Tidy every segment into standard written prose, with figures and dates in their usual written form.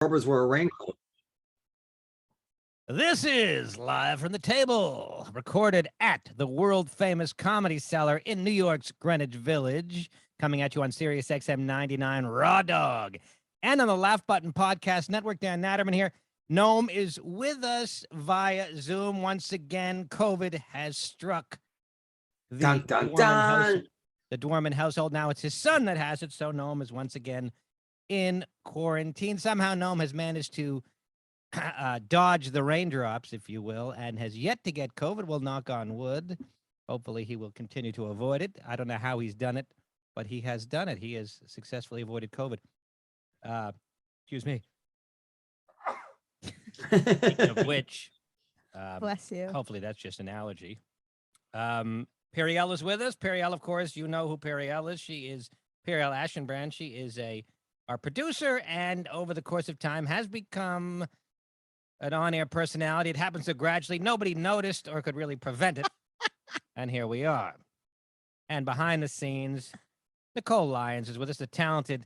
Barbers wear a raincoat. This is Live from the Table, recorded at the world-famous Comedy Cellar in New York's Greenwich Village, coming at you on Sirius XM 99 Raw Dog, and on the Laugh Button Podcast Network. Dan Naturman here. Noam is with us via Zoom once again. COVID has struck the Dworman household. Now it's his son that has it, so Noam is once again in quarantine. Somehow Noam has managed to dodge the raindrops, if you will, and has yet to get COVID. We'll knock on wood. Hopefully he will continue to avoid it. I don't know how he's done it, but he has done it. He has successfully avoided COVID. Excuse me. Speaking of which, bless you. Hopefully that's just an allergy. Periel is with us. Periel, of course, you know who Periel is. She is Periel Aschenbrand. She is our producer, and over the course of time has become an on-air personality. It happens so gradually, nobody noticed or could really prevent it. And here we are. And behind the scenes, Nicole Lyons is with us, the talented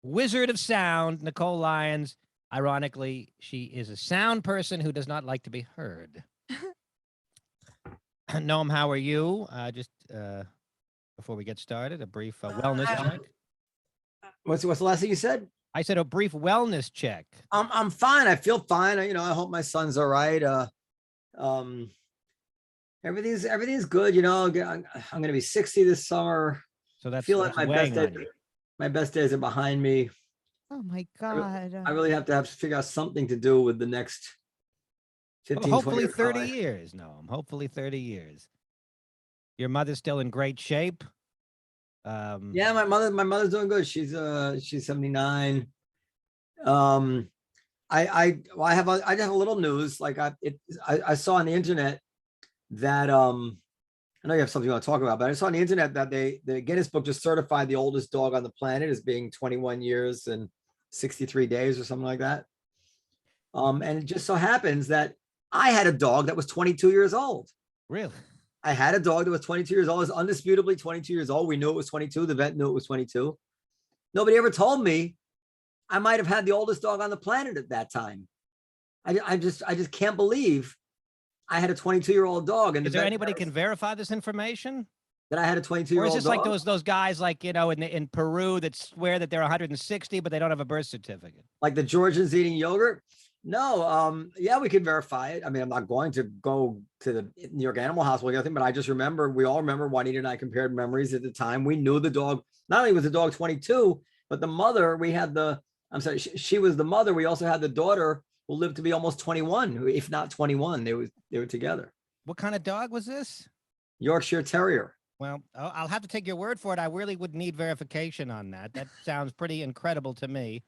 wizard of sound, Nicole Lyons. Ironically, she is a sound person who does not like to be heard. Noam, how are you? Just before we get started, a brief wellness check. What's the last thing you said? I said a brief wellness check. I'm fine. I feel fine. I hope my son's all right. Everything's good. I'm going to be 60 this summer. So that's, I feel like that's my best days are behind me. Oh my God. I really have to figure out something to do with the next 15, hopefully 20 30 years, Noam. Hopefully 30 years. Your mother's still in great shape. Yeah, my mother's doing good. She's 79. I have a little news. Like I saw on the internet that I know you have something you want to talk about, but I saw on the internet that the Guinness Book just certified the oldest dog on the planet as being 21 years and 63 days or something like that. And it just so happens that I had a dog that was 22 years old. Really? I had a dog that was 22 years old. It was undisputably 22 years old. We knew it was 22. The vet knew it was 22. Nobody ever told me I might have had the oldest dog on the planet at that time. I just can't believe I had a 22-year-old dog. And is there anybody can verify this information? That I had a 22-year-old dog? Or is this like those guys like, in Peru that swear that they're 160, but they don't have a birth certificate? Like the Georgians eating yogurt? No, yeah, we could verify it. I mean, I'm not going to go to the New York Animal Hospital or anything, but I just remember, we all remember Juanita and I compared memories at the time. We knew the dog, not only was the dog 22, but the mother, she was the mother. We also had the daughter who lived to be almost 21, if not 21. They were together. What kind of dog was this? Yorkshire Terrier. Well, I'll have to take your word for it. I really would need verification on that. That sounds pretty incredible to me.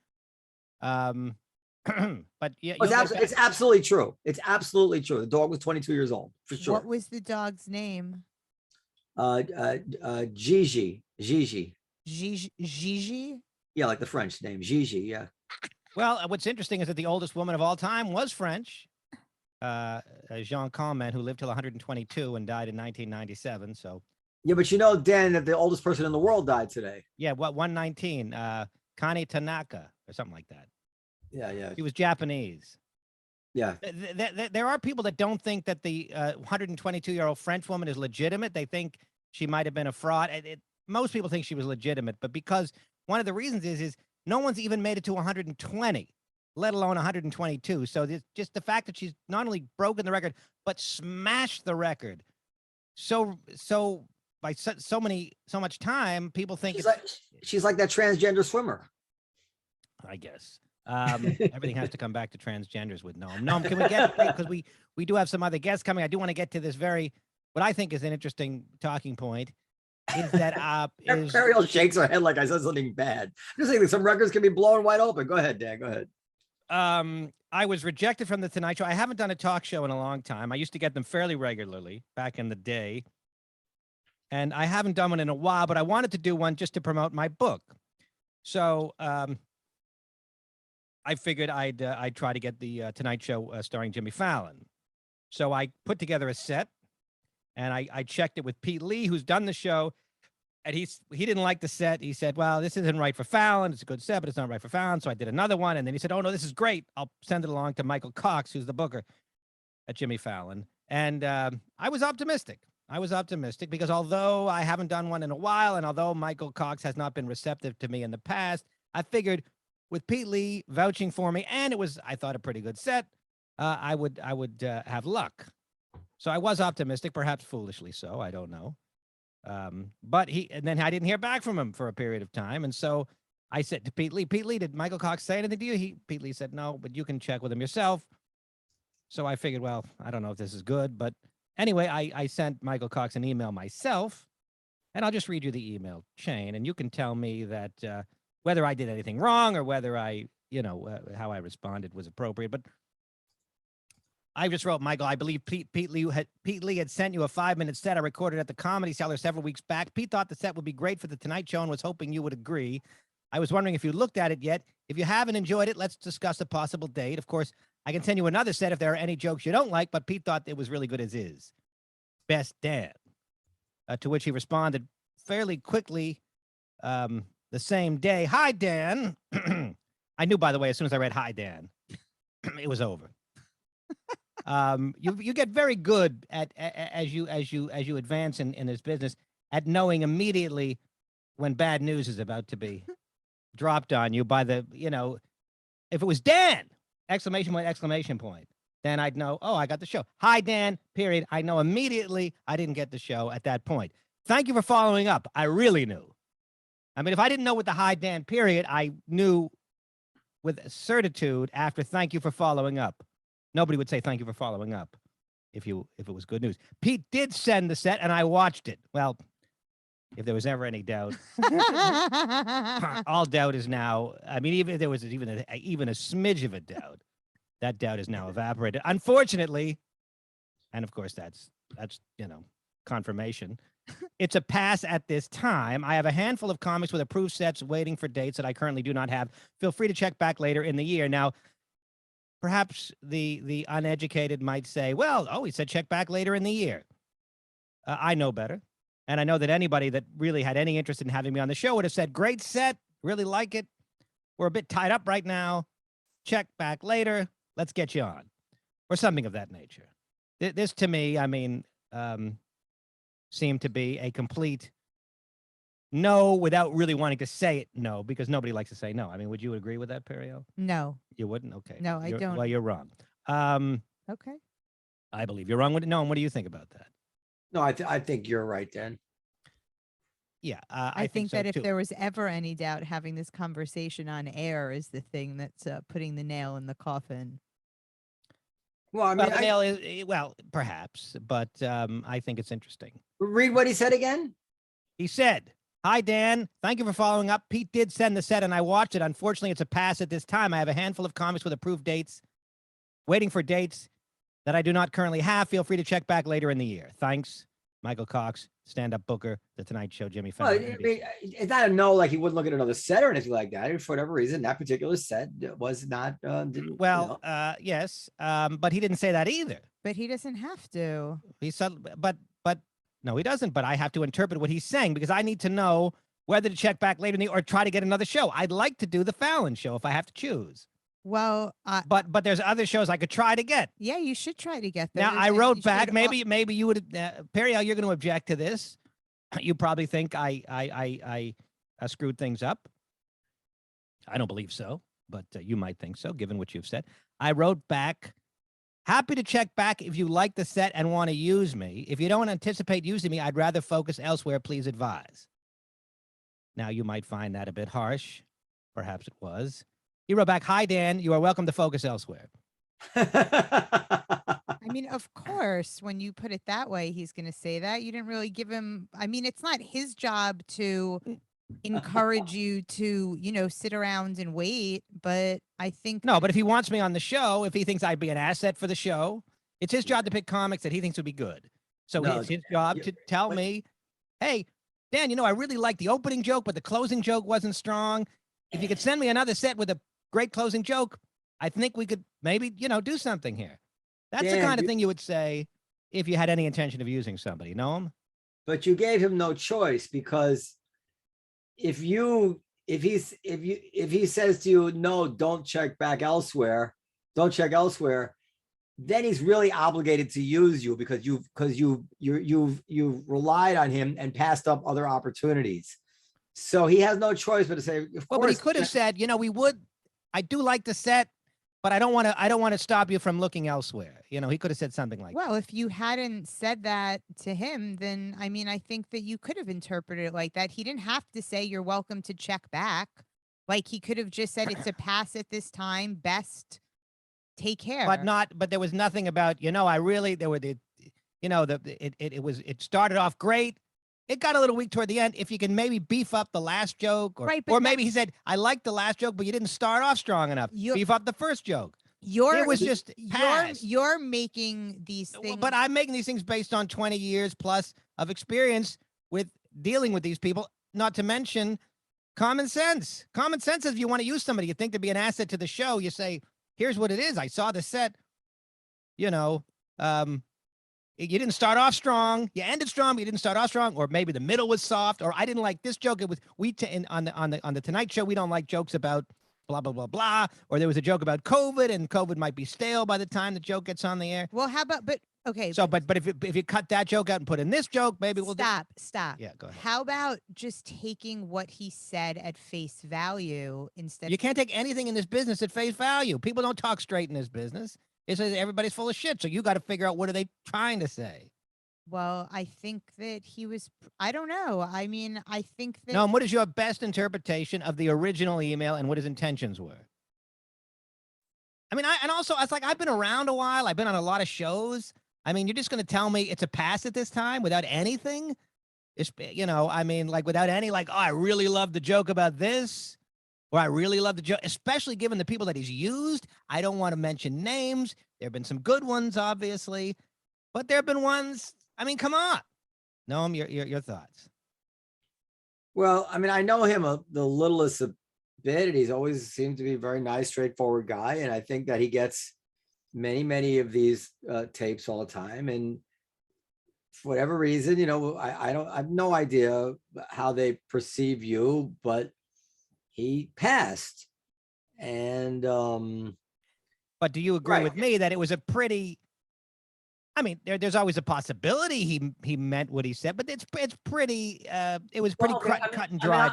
But yeah, it's absolutely true. It's absolutely true. The dog was 22 years old, for sure. What was the dog's name? Gigi. Gigi? Yeah, like the French name, Gigi, yeah. Well, what's interesting is that the oldest woman of all time was French. Jean Calment, who lived till 122 and died in 1997, so. Yeah, but Dan, that the oldest person in the world died today. Yeah, 119, Kane Tanaka, or something like that. Yeah. He was Japanese. Yeah. There are people that don't think that the 122-year-old French woman is legitimate. They think she might have been a fraud. Most people think she was legitimate, but because one of the reasons is no one's even made it to 120, let alone 122. So just the fact that she's not only broken the record, but smashed the record. So by so much time, people think she's like that transgender swimmer. I guess. Everything has to come back to transgenders with Noam. Noam, can we get, because we do have some other guests coming. I do want to get to this what I think is an interesting talking point. Is that Periel shakes her head like I said something bad. I'm just saying that some records can be blown wide open. Go ahead, Dan. Go ahead. I was rejected from the Tonight Show. I haven't done a talk show in a long time. I used to get them fairly regularly back in the day. And I haven't done one in a while, but I wanted to do one just to promote my book. So I figured I'd try to get the Tonight Show starring Jimmy Fallon. So I put together a set, and I checked it with Pete Lee, who's done the show. And he didn't like the set. He said, well, this isn't right for Fallon. It's a good set, but it's not right for Fallon. So I did another one. And then he said, oh, no, this is great. I'll send it along to Michael Cox, who's the booker at Jimmy Fallon. And I was optimistic. I was optimistic because although I haven't done one in a while, and although Michael Cox has not been receptive to me in the past, I figured with Pete Lee vouching for me, and it was, I thought, a pretty good set, I would have luck. So I was optimistic, perhaps foolishly so. I don't know. But and then I didn't hear back from him for a period of time. And so I said to Pete Lee, did Michael Cox say anything to you? Pete Lee said, no, but you can check with him yourself. So I figured, well, I don't know if this is good, but anyway, I sent Michael Cox an email myself, and I'll just read you the email chain, and you can tell me that whether I did anything wrong or whether I, how I responded was appropriate. But I just wrote, Michael, I believe Pete Lee had sent you a 5-minute set I recorded at the Comedy Cellar several weeks back. Pete thought the set would be great for the Tonight Show and was hoping you would agree. I was wondering if you looked at it yet. If you haven't enjoyed it, let's discuss a possible date. Of course, I can send you another set if there are any jokes you don't like, but Pete thought it was really good as is. Best Dan. To which he responded fairly quickly the same day. Hi, Dan. I knew, by the way, as soon as I read hi, Dan, it was over. You get very good at as you advance in this business at knowing immediately when bad news is about to be dropped on you by the, if it was Dan, exclamation point, then I'd know, oh, I got the show. Hi, Dan, period. I know immediately I didn't get the show at that point. Thank you for following up. I really knew. I mean, if I didn't know with the hi, Dan, period, I knew with certitude after thank you for following up. Nobody would say thank you for following up if it was good news. Pete did send the set, and I watched it. Well, if there was ever any doubt, all doubt is now. I mean, even if there was even a smidge of a doubt, that doubt is now evaporated. Unfortunately, and of course that's confirmation. It's a pass at this time. I have a handful of comics with approved sets waiting for dates that I currently do not have. Feel free to check back later in the year. Now, perhaps the uneducated might say, well, oh, he said check back later in the year. I know better. And I know that anybody that really had any interest in having me on the show would have said, great set, really like it. We're a bit tied up right now. Check back later. Let's get you on. Or something of that nature. This to me, I mean, seemed to be a complete no without really wanting to say it no, because nobody likes to say no. I mean, would you agree with that, Periel? No. You wouldn't? Okay. No, I don't. Well, you're wrong. Okay. I believe you're wrong. No, what do you think about that? No, I think you're right, Dan. Yeah, I think so that if too. there was ever any doubt, having this conversation on air is the thing that's putting the nail in the coffin. Well, I mean, Well, the nail is, well, perhaps, but I think it's interesting. read what he said again. He said, hi, Dan. Thank you for following up. Pete did send the set, and I watched it. Unfortunately, it's a pass at this time. I have a handful of comics with approved dates, waiting for dates that I do not currently have. Feel free to check back later in the year. Thanks, Michael Cox, stand-up booker, The Tonight Show, Jimmy Well, Fallon. I mean, it's not a no, like he wouldn't look at another set or anything like that. For whatever reason, that particular set was not. Yes, but he didn't say that either. But he doesn't have to. He said, but no, he doesn't. But I have to interpret what he's saying because I need to know whether to check back later in the or try to get another show. I'd like to do the Fallon show if I have to choose. Well, but there's other shows I could try to get. Yeah, you should try to get them. Now I wrote back. Maybe you would. Periel, you're going to object to this. You probably think I screwed things up. I don't believe so, but you might think so, given what you've said. I wrote back. Happy to check back if you like the set and want to use me. If you don't anticipate using me, I'd rather focus elsewhere. Please advise. Now, you might find that a bit harsh. Perhaps it was. He wrote back, hi, Dan. You are welcome to focus elsewhere. I mean, of course, when you put it that way, he's going to say that. You didn't really give him. I mean, it's not his job to encourage you to, sit around and wait. But I think. No, but if he wants me on the show, if he thinks I'd be an asset for the show, it's his job to pick comics that he thinks would be good. So it's his job to tell me, hey, Dan, I really liked the opening joke, but the closing joke wasn't strong. If you could send me another set with a great closing joke, I think we could maybe, do something here. That's the kind of thing you would say if you had any intention of using somebody. Noam? but you gave him no choice, because if he says to you, no, don't check elsewhere, then he's really obligated to use you, because you've relied on him and passed up other opportunities. So he has no choice but to say, of Well, course. but he could have said, I do like the set, but I don't want to stop you from looking elsewhere. He could have said something like, well, if you hadn't said that to him, then I mean, I think that you could have interpreted it like that. He didn't have to say you're welcome to check back. Like, he could have just said it's a pass at this time. Best take care. but there was nothing about, it started off great. It got a little weak toward the end. If you can maybe beef up the last joke, or maybe he said, I liked the last joke, but you didn't start off strong enough. Beef up the first joke. It was just you're making these things. But I'm making these things based on 20 years plus of experience with dealing with these people, not to mention common sense. Common sense is, if you want to use somebody you think to be an asset to the show, you say, here's what it is. I saw the set, you didn't start off strong. You ended strong, but you didn't start off strong. Or maybe the middle was soft. Or I didn't like this joke. It was on the Tonight Show, we don't like jokes about blah blah blah blah. Or there was a joke about COVID, and COVID might be stale by the time the joke gets on the air. Well, how about? But okay. So, but if you cut that joke out and put in this joke, maybe we'll stop. Yeah, go ahead. How about just taking what he said at face value instead? You can't take anything in this business at face value. People don't talk straight in this business. It's everybody's full of shit. So you got to figure out, what are they trying to say? Well, I think that he was, I don't know. I mean, I think that. No, and what is your best interpretation of the original email and what his intentions were? I mean, and also, it's like, I've been around a while. I've been on a lot of shows. I mean, you're just going to tell me it's a pass at this time without anything? I mean, like, without any, like, oh, I really love the joke about this. Or I really love the joke, especially given the people that he's used. I don't want to mention names. There have been some good ones, obviously, but there have been ones. I mean, come on. Noam, your thoughts. Well, I mean, I know him the littlest a bit, and he's always seemed to be a very nice, straightforward guy. And I think that he gets many of these tapes all the time. And for whatever reason, I have no idea how they perceive you, but he passed. And but do you agree with me that it was a pretty, I mean, there's always a possibility he meant what he said, but it's pretty it was pretty cut and dried.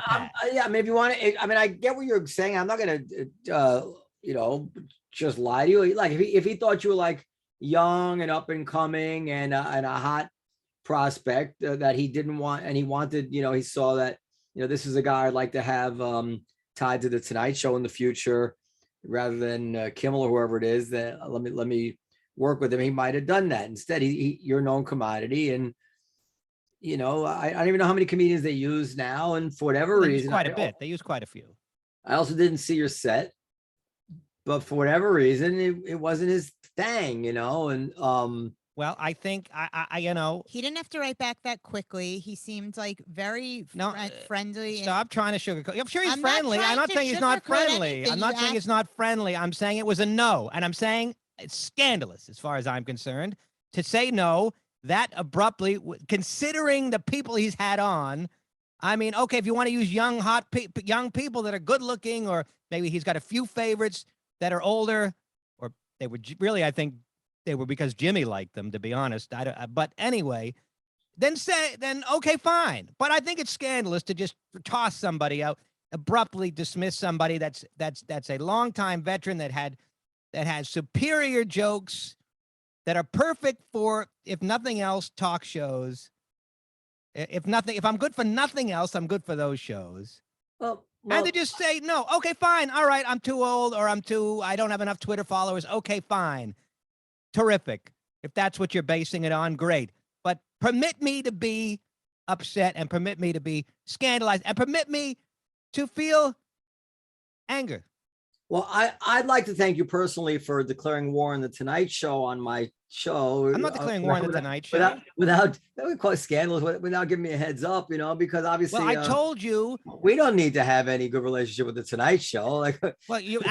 Yeah, I mean, if you want to, I mean, I get what you're saying. I'm not gonna just lie to you. Like, if he thought you were like young and up and coming and a hot prospect that he didn't want, and he wanted, he saw that, this is a guy I'd like to have tied to the Tonight Show in the future, rather than Kimmel or whoever it is, that let me work with him. He might have done that. Instead, you're a known commodity, and I don't even know how many comedians they use now. And for whatever reason, quite a bit. They use quite a few. I also didn't see your set, but for whatever reason, it wasn't his thing, and well, I think he didn't have to write back that quickly. He seemed like very friendly. Stop trying to sugarcoat. I'm sure he's friendly. I'm not saying he's not friendly. I'm not saying it's not friendly. I'm saying it was a no, and I'm saying it's scandalous as far as I'm concerned to say no that abruptly, considering the people he's had on. I mean, okay, if you want to use young people that are good looking, or maybe he's got a few favorites that are older, or they were really, I think they were because Jimmy liked them, to be honest. But anyway, then okay, fine. But I think it's scandalous to just toss somebody out, abruptly dismiss somebody that's a longtime veteran that has superior jokes that are perfect for, if nothing else, talk shows. If I'm good for nothing else, I'm good for those shows. Well, and to just say, no, okay, fine. All right, I'm too old, or I don't have enough Twitter followers. Okay, fine. Terrific. If that's what you're basing it on, great. But permit me to be upset, and permit me to be scandalized, and permit me to feel anger. Well, I'd like to thank you personally for declaring war on the Tonight Show on my show. I'm not declaring war on the Tonight Show. Without that would call it scandalous, without giving me a heads up, because obviously. Well, I told you. We don't need to have any good relationship with the Tonight Show. Like, well, you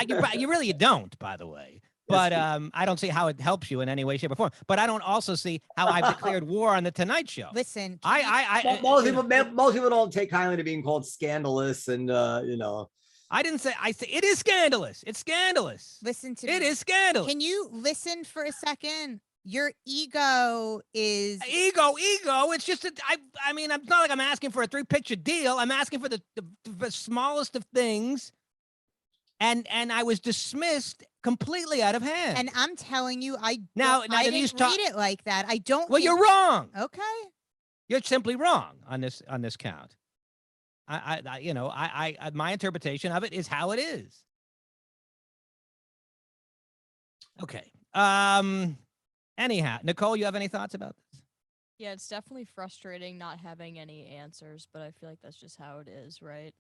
really don't, by the way. But I don't see how it helps you in any way, shape, or form. But I don't also see how I've declared war on the Tonight Show. Listen, most people don't take kindly to being called scandalous, and you know. I didn't say. I say it is scandalous. It's scandalous. Listen to it me. is scandalous. Can you listen for a second? Your ego is ego. It's just that I mean, it's not like I'm asking for a 3-picture deal. I'm asking for the smallest of things. And I was dismissed completely out of hand. And I'm telling you, I didn't read it like that. I don't. Well, you're wrong. Okay. You're simply wrong on this count. My interpretation of it is how it is. Okay. Anyhow, Nicole, you have any thoughts about this? Yeah, it's definitely frustrating not having any answers, but I feel like that's just how it is, right?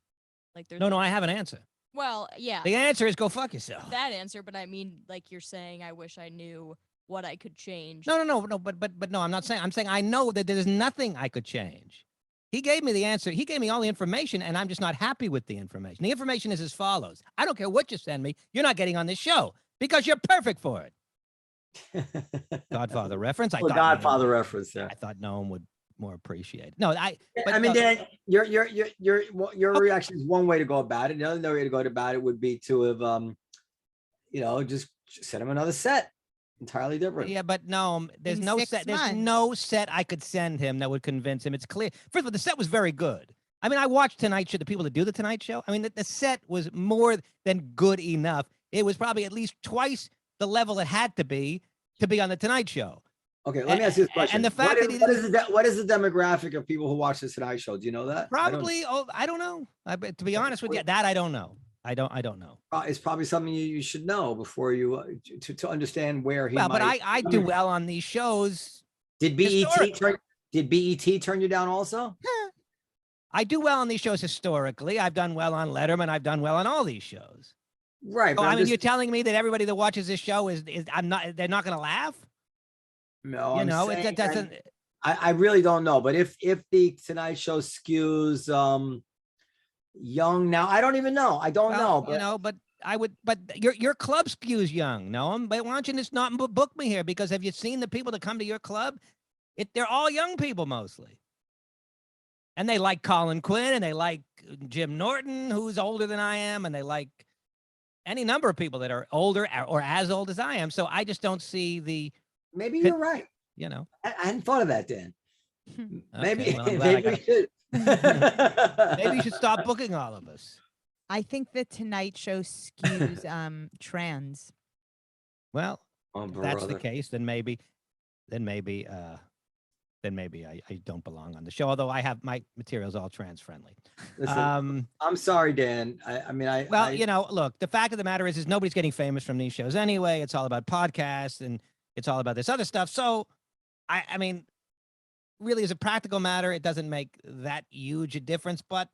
Like there's No, I have an answer. Well, yeah. The answer is go fuck yourself. That answer, but I mean, like you're saying, I wish I knew what I could change. No, but no, I'm not saying. I'm saying I know that there's nothing I could change. He gave me the answer. He gave me all the information, and I'm just not happy with the information. The information is as follows. I don't care what you send me. You're not getting on this show because you're perfect for it. Godfather reference. Godfather reference there. I thought Noam would more appreciate it. No, Dan, your reaction is one way to go about it. The other way to go about it would be to have, just send him another set, entirely different. Yeah, but no, there's no set. There's no set I could send him that would convince him. It's clear. First of all, the set was very good. I mean, I watched Tonight Show. The people that do the Tonight Show. I mean, the set was more than good enough. It was probably at least twice the level it had to be on the Tonight Show. Okay, let me ask you this question. And the fact what is the demographic of people who watch this Tonight Show? Do you know that? Probably. I don't know. To be honest with you, that I don't know. I don't know. It's probably something you should know before you to understand where he. Well, but I do well on these shows. Did BET turn you down also? I do well on these shows historically. I've done well on Letterman. I've done well on all these shows. Right. So, I mean, you're telling me that everybody that watches this show they're not going to laugh? No, it doesn't. I really don't know. But if the Tonight Show skews young now, I don't even know. I don't know. But, but I would. But your club skews young, Noam. But why don't you just not book me here? Because have you seen the people that come to your club? They're all young people mostly. And they like Colin Quinn, and they like Jim Norton, who's older than I am, and they like any number of people that are older or as old as I am. So I just don't see the. Maybe you're right. I hadn't thought of that, Dan. Maybe, well, maybe we should. Maybe you should stop booking all of us. I think the Tonight Show skews trans. Well, if that's the case, then maybe I don't belong on the show. Although I have my materials all trans friendly. Listen, I'm sorry, Dan. Look, the fact of the matter is nobody's getting famous from these shows anyway. It's all about podcasts and it's all about this other stuff. So, I mean, really, as a practical matter, it doesn't make that huge a difference, but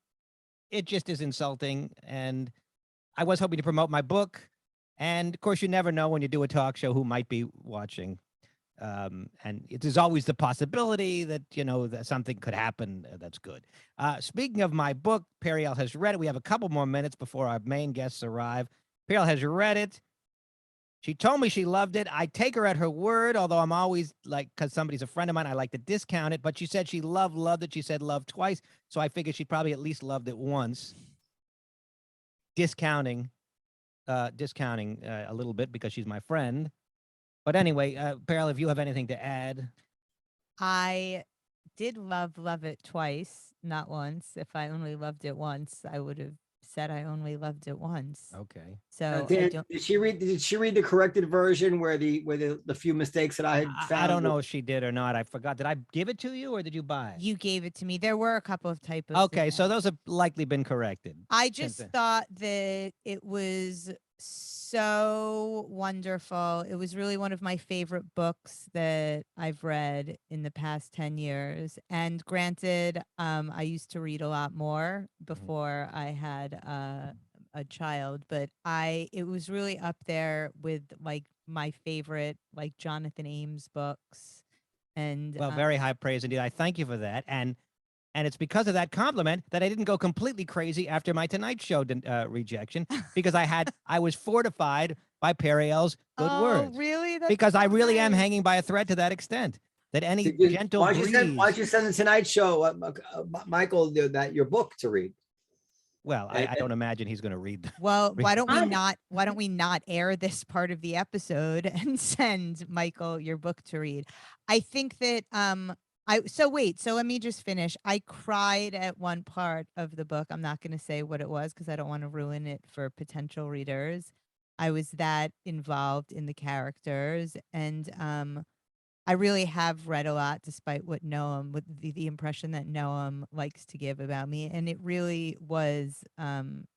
it just is insulting. And I was hoping to promote my book. And of course, you never know when you do a talk show who might be watching. And there's always the possibility that, that something could happen that's good. Speaking of my book, Periel has read it. We have a couple more minutes before our main guests arrive. Periel has read it. She told me she loved it. I take her at her word, although I'm always because somebody's a friend of mine, I like to discount it. But she said she loved it. She said loved twice. So I figured she probably at least loved it once. Discounting a little bit because she's my friend. But anyway, Periel, if you have anything to add. I did love it twice, not once. If I only loved it once, I would have said I only loved it once. Okay. So did she read the corrected version where the few mistakes that I had found? I don't know if she did or not. I forgot. Did I give it to you or did you buy it? You gave it to me. There were a couple of typos. Okay, so those have likely been corrected. I just thought that it was so wonderful. It was really one of my favorite books that I've read in the past 10 years. And granted, I used to read a lot more before I had a child, but it was really up there with my favorite Jonathan Ames books. And very high praise indeed. I thank you for that. And And it's because of that compliment that I didn't go completely crazy after my Tonight Show rejection, because I was fortified by Periel's good Oh, words. really? That's Because I so really am nice. hanging by a thread to that extent. That any Did you- gentle why breeze. don't you send the Tonight Show, Michael, that your book to read? Well, I don't imagine he's going to read. Well, why don't we Fine. not air this part of the episode and send Michael your book to read? I think that so let me just finish. I cried at one part of the book. I'm not going to say what it was because I don't want to ruin it for potential readers. I was that involved in the characters, and I really have read a lot, despite what with the impression that Noam likes to give about me, and it really was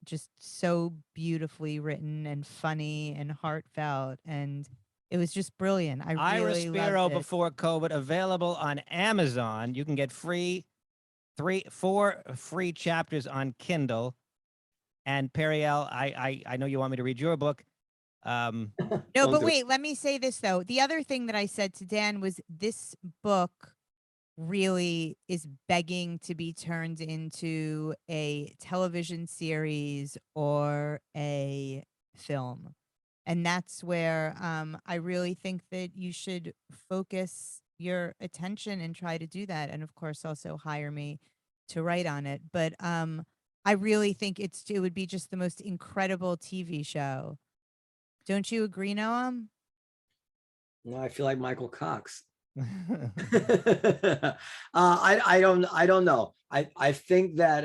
just so beautifully written and funny and heartfelt, and it was just brilliant. I really Respiro loved it. Before COVID, available on Amazon. You can get 4 free chapters on Kindle. And Periel, I know you want me to read your book. No, Don't but do it. wait, let me say this though. The other thing that I said to Dan was this book really is begging to be turned into a television series or a film. And that's where I really think that you should focus your attention and try to do that. And of course, also hire me to write on it. But I really think it would be just the most incredible TV show. Don't you agree, Noam? No, I feel like Michael Cox. I don't know. I think that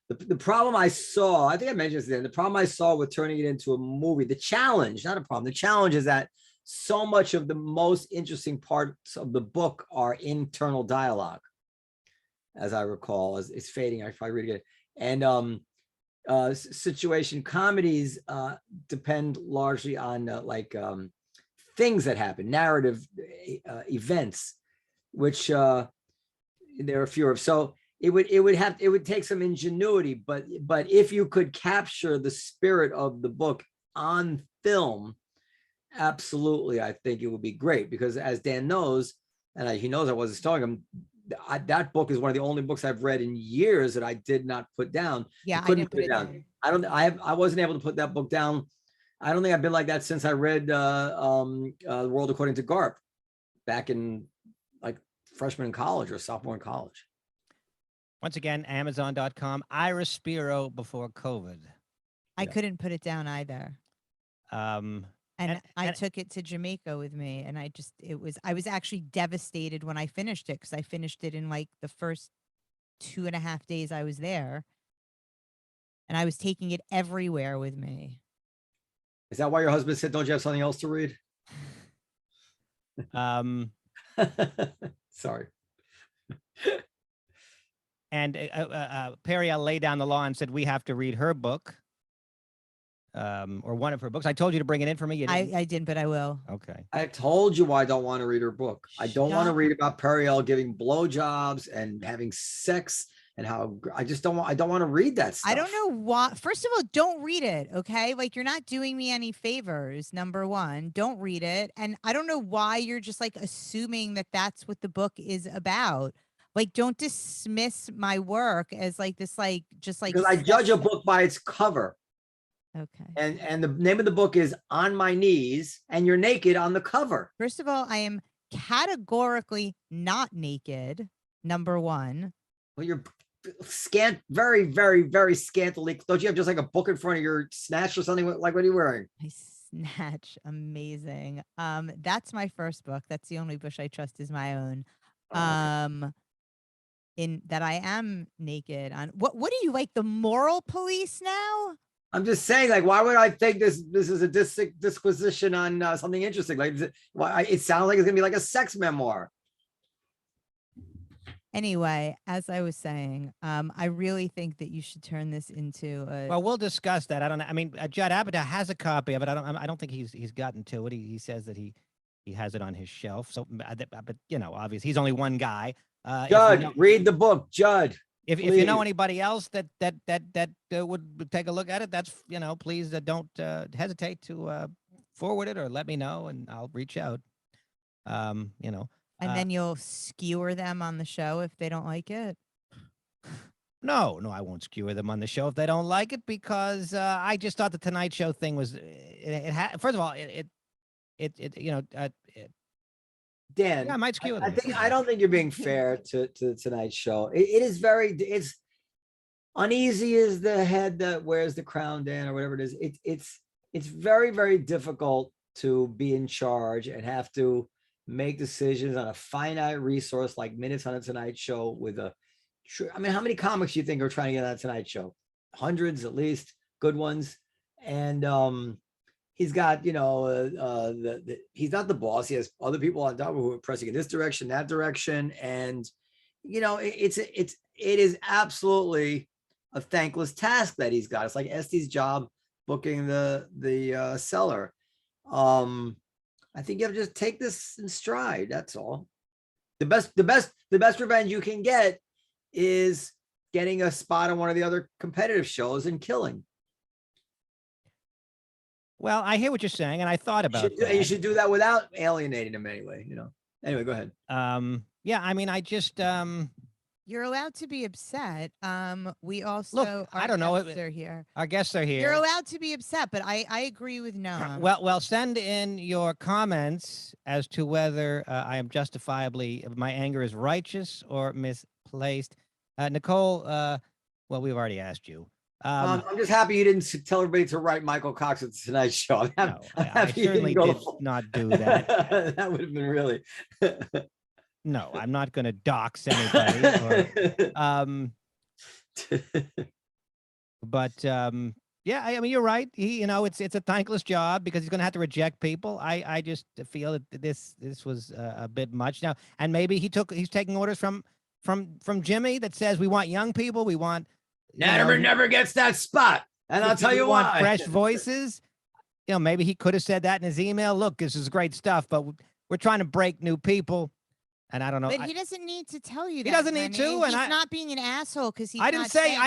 the problem I saw, I think I mentioned this then, the problem I saw with turning it into a movie, the challenge, not a problem, the challenge is that so much of the most interesting parts of the book are internal dialogue, as I recall, as it's fading. I probably read it. And situation comedies depend largely on things that happen, narrative events, which there are fewer of. So it would take some ingenuity, but if you could capture the spirit of the book on film, absolutely, I think it would be great. Because as Dan knows, and he knows I wasn't telling him, that book is one of the only books I've read in years that I did not put down. Yeah, I couldn't put it down. I wasn't able to put that book down. I don't think I've been like that since I read The World According to Garp back in like freshman in college or sophomore in college. Once again, Amazon.com. Respiro Before COVID. I couldn't put it down either. And I took it to Jamaica with me, and I was actually devastated when I finished it, because I finished it in like the first 2.5 days I was there, and I was taking it everywhere with me. Is that why your husband said, don't you have something else to read? Sorry. And Periel laid down the law and said, we have to read her book. Or one of her books. I told you to bring it in for me. You didn't? I didn't, but I will. Okay. I told you I don't want to read her book. I don't want to Shut read about Periel giving blowjobs and having sex and how I don't want to read that stuff. I don't know why. First of all, don't read it, okay? Like, you're not doing me any favors, number one. Don't read it. And I don't know why you're just like assuming that that's what the book is about. Like, don't dismiss my work as like this, like, just like. Because I judge a book by its cover. Okay. And the name of the book is On My Knees, and you're naked on the cover. First of all, I am categorically not naked, number one. Well, you're very, very, very scantily. Don't you have just like a book in front of your snatch or something? Like, what are you wearing? My snatch, amazing. That's my first book. That's the only book I trust is my own. Okay. In that I am naked on. What are you, like the moral police now? I'm just saying, like, why would I think this is a disquisition on something interesting? Like, it sounds like it's gonna be like a sex memoir. Anyway, as I was saying, I really think that you should turn this into a. Well, we'll discuss that. I don't know. I mean, Judd Apatow has a copy of it. I don't think he's gotten to it. He says that he has it on his shelf. So, but you know, obviously, he's only one guy. Judd, read the book, Judd. If you know anybody else that would take a look at it, that's, you know, please don't hesitate to forward it or let me know, and I'll reach out. You know, And then you'll skewer them on the show if they don't like it. No, I won't skewer them on the show if they don't like it, because I just thought the Tonight Show thing was first of all, Dan, yeah, I might skewer them. I don't think you're being fair to the Tonight Show. It is it's uneasy as the head that wears the crown, Dan, or whatever it is. It's very, very difficult to be in charge and have to make decisions on a finite resource like minutes on a Tonight Show with I mean, how many comics do you think are trying to get on a Tonight Show? Hundreds, at least, good ones. And he's got, he's not the boss. He has other people on top who are pressing in this direction, that direction. And, it is absolutely a thankless task that he's got. It's like Este's job booking the seller. I think you have to just take this in stride. That's all. The best revenge you can get is getting a spot on one of the other competitive shows and killing. Well, I hear what you're saying, and I thought about that. You should do that without alienating them anyway. Anyway, go ahead. Yeah, I mean, I just You're allowed to be upset. We also look. I don't know. They're here. Our guests are here. You're allowed to be upset, but I agree with Noam. Well, send in your comments as to whether I am justifiably, my anger is righteous or misplaced. Nicole, well, we've already asked you. I'm just happy you didn't tell everybody to write Michael Cox at the Tonight Show. No, I certainly did not do that. That would have been really. No, I'm not going to dox anybody. But yeah, I mean, you're right. It's a thankless job because he's going to have to reject people. I just feel that this was a bit much now, and maybe he's taking orders from Jimmy that says we want young people, we want. Naturman never gets that spot, and I'll tell you why. Want fresh voices. Maybe he could have said that in his email. Look, this is great stuff, but we're trying to break new people. And I don't know. But he doesn't need to tell you that. He doesn't need to. And he's not being an asshole because he's. I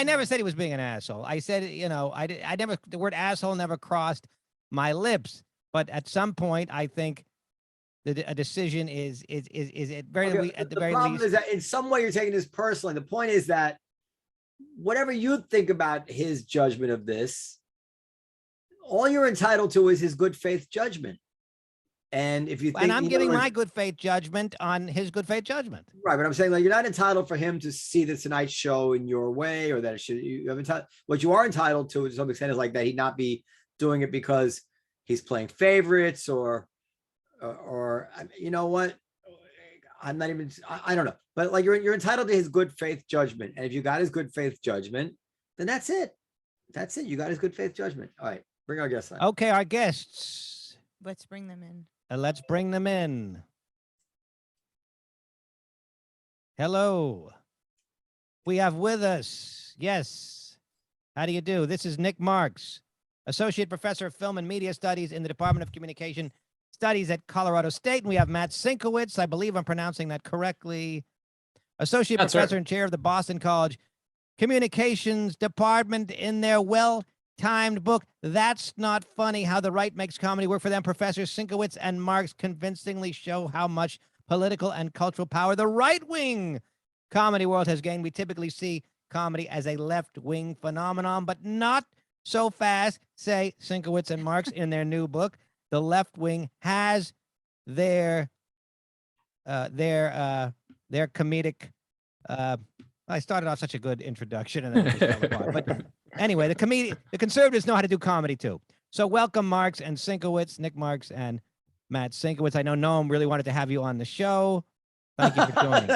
never said he was being an asshole. I said, I never. The word asshole never crossed my lips. But at some point, I think a decision is at the very least. The problem is that in some way you're taking this personally. The point is that whatever you think about his judgment of this, all you're entitled to is his good faith judgment. And if you think, and I'm giving my good faith judgment on his good faith judgment, right? But I'm saying, like, you're not entitled for him to see the Tonight Show in your way, or that it should. What you are entitled to some extent is like that he not be doing it because he's playing favorites, or you know what? I'm not even. I don't know, but like you're entitled to his good faith judgment, and if you got his good faith judgment, then that's it. That's it. You got his good faith judgment. All right, bring our guests on. Okay, our guests. Let's bring them in. Let's bring them in. Hello. We have with us, yes. How do you do? This is Nick Marx, Associate Professor of Film and Media Studies in the Department of Communication Studies at Colorado State. And we have Matt Sienkiewicz, I believe I'm pronouncing that correctly, Associate Professor and Chair of the Boston College Communications Department. In their well-timed book, That's Not Funny, How the Right Makes Comedy Work for Them, Professors Sienkiewicz and Marx convincingly show how much political and cultural power the right-wing comedy world has gained. We typically see comedy as a left-wing phenomenon, but not so fast, say Sienkiewicz and Marx in their new book. The left wing has their comedic. I started off such a good introduction, and then it just fell apart. But anyway, the conservatives know how to do comedy too. So welcome, Marx and Sienkiewicz, Nick Marx and Matt Sienkiewicz. I know Noam really wanted to have you on the show. Thank you for joining.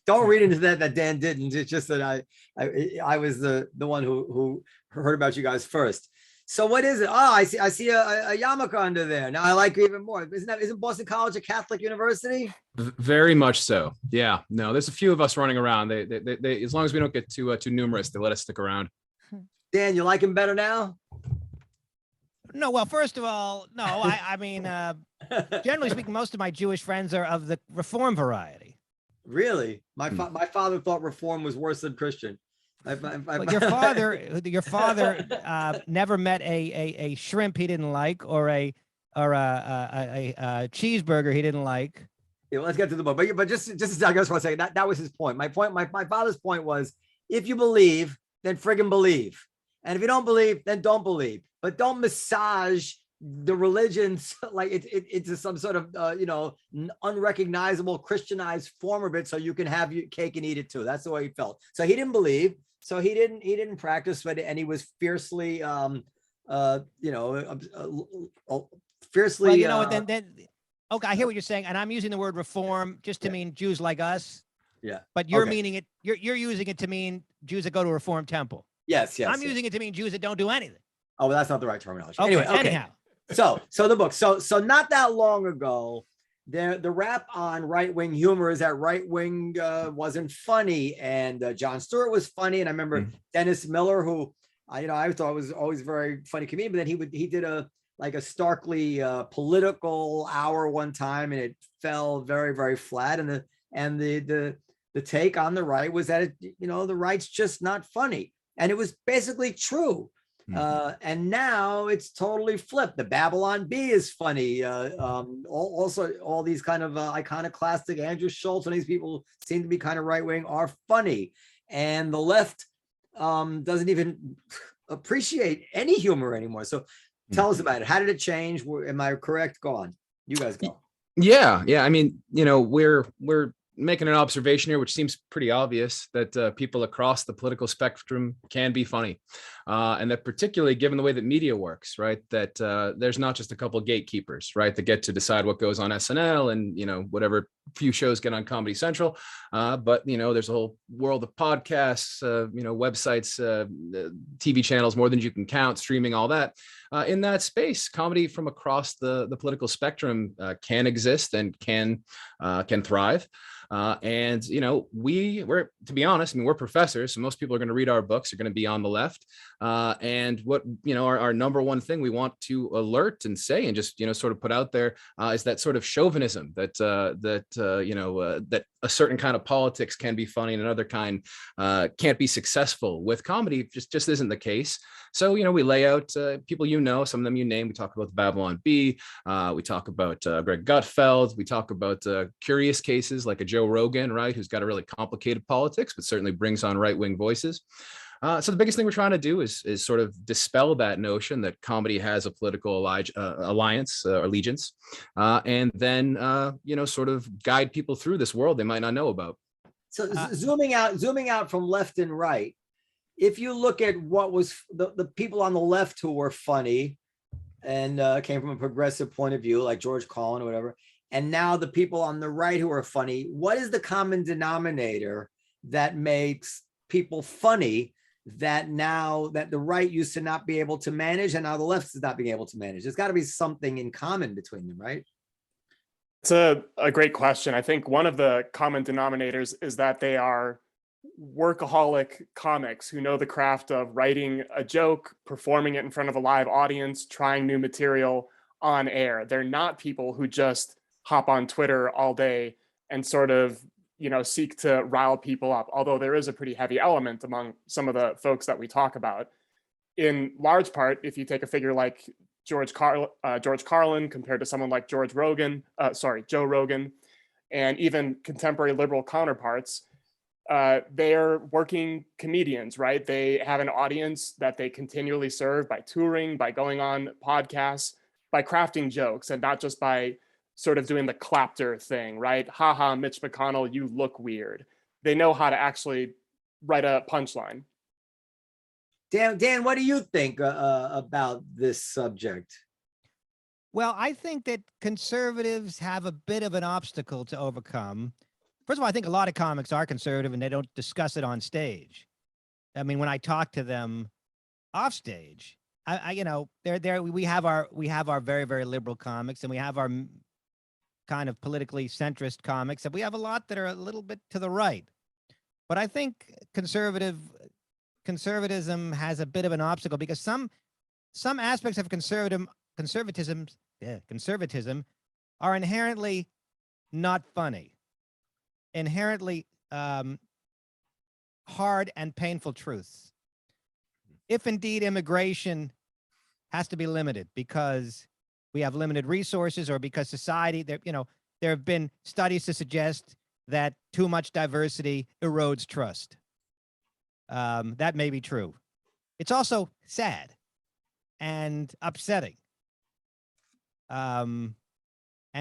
Don't read into that Dan didn't. It's just that I was the one who heard about you guys first. So what is it? Oh, I see a yarmulke under there. Now I like you even more. Isn't Boston College a Catholic university? Very much so. Yeah. No, there's a few of us running around. They as long as we don't get too numerous, they let us stick around. Dan, you like him better now? No, well, first of all, no. I mean, generally speaking, most of my Jewish friends are of the Reform variety. Really? My father thought Reform was worse than Christian. But your father never met a shrimp he didn't like, or a cheeseburger he didn't like. Yeah, let's get to the book. But just I guess for a second, that was his point. My father's point was, if you believe, then friggin' believe. And if you don't believe, then don't believe. But don't massage the religions like it's some sort of unrecognizable Christianized form of it, so you can have your cake and eat it too. That's the way he felt. So he didn't believe. So he didn't practice, and he was fiercely, fiercely. Well, then, okay, I hear what you're saying, and I'm using the word reform just to mean Jews like us. Yeah. But you're meaning it. You're using it to mean Jews that go to a Reform temple. Yes. I'm using it to mean Jews that don't do anything. Oh, well, that's not the right terminology. Okay, Anyway, anyhow. So the book. So not that long ago, the rap on right-wing humor is that right-wing wasn't funny, and Jon Stewart was funny, and I remember Dennis Miller, who I thought was always a very funny comedian, but then he did a starkly political hour one time, and it fell very, very flat, and the take on the right was that the right's just not funny, and it was basically true. And now it's totally flipped. The Babylon Bee is funny. Also, all these kind of iconoclastic Andrew Schultz and these people seem to be kind of right wing are funny, and the left doesn't even appreciate any humor anymore. So, tell us about it. How did it change? Am I correct? Go on. You guys go. Yeah. I mean, we're making an observation here, which seems pretty obvious, that people across the political spectrum can be funny. And that particularly given the way that media works, right, that there's not just a couple of gatekeepers, right, that get to decide what goes on SNL and, whatever few shows get on Comedy Central. But, there's a whole world of podcasts, websites, TV channels, more than you can count, streaming, all that. In that space, comedy from across the political spectrum can exist and can thrive. And we're, to be honest, we're professors, so most people are going to read our books, are going to be on the left. And what our number one thing we want to alert and say and just sort of put out there is that sort of chauvinism that that a certain kind of politics can be funny and another kind can't be successful. With comedy, just isn't the case. So we lay out people some of them you name. We talk about the Babylon Bee. We talk about Greg Gutfeld. We talk about curious cases like a Joe Rogan, right, who's got a really complicated politics, but certainly brings on right-wing voices. So the biggest thing we're trying to do is sort of dispel that notion that comedy has a political allegiance, and then sort of guide people through this world they might not know about. So zooming out from left and right, if you look at what was the people on the left who were funny and came from a progressive point of view, like George Carlin or whatever, and now the people on the right who are funny, what is the common denominator that makes people funny that now that the right used to not be able to manage and now the left is not being able to manage? There's got to be something in common between them, right? It's a great question. I think one of the common denominators is that they are workaholic comics who know the craft of writing a joke, performing it in front of a live audience, trying new material on air. They're not people who just hop on Twitter all day and sort of seek to rile people up, although there is a pretty heavy element among some of the folks that we talk about. In large part, if you take a figure like George Carlin compared to someone like Joe Rogan, and even contemporary liberal counterparts, they're working comedians, right? They have an audience that they continually serve by touring, by going on podcasts, by crafting jokes, and not just by sort of doing the clapter thing, right? Haha, Mitch McConnell, you look weird. They know how to actually write a punchline. Dan, what do you think about this subject? Well, I think that conservatives have a bit of an obstacle to overcome. First of all, I think a lot of comics are conservative and they don't discuss it on stage. I mean, when I talk to them off stage, we have our very, very liberal comics, and we have our kind of politically centrist comics, and we have a lot that are a little bit to the right. But I think conservatism has a bit of an obstacle because some aspects of conservatism are inherently not funny, inherently hard and painful truths. If indeed immigration has to be limited because we have limited resources, or because society, there there have been studies to suggest that too much diversity erodes trust. That may be true. It's also sad and upsetting. And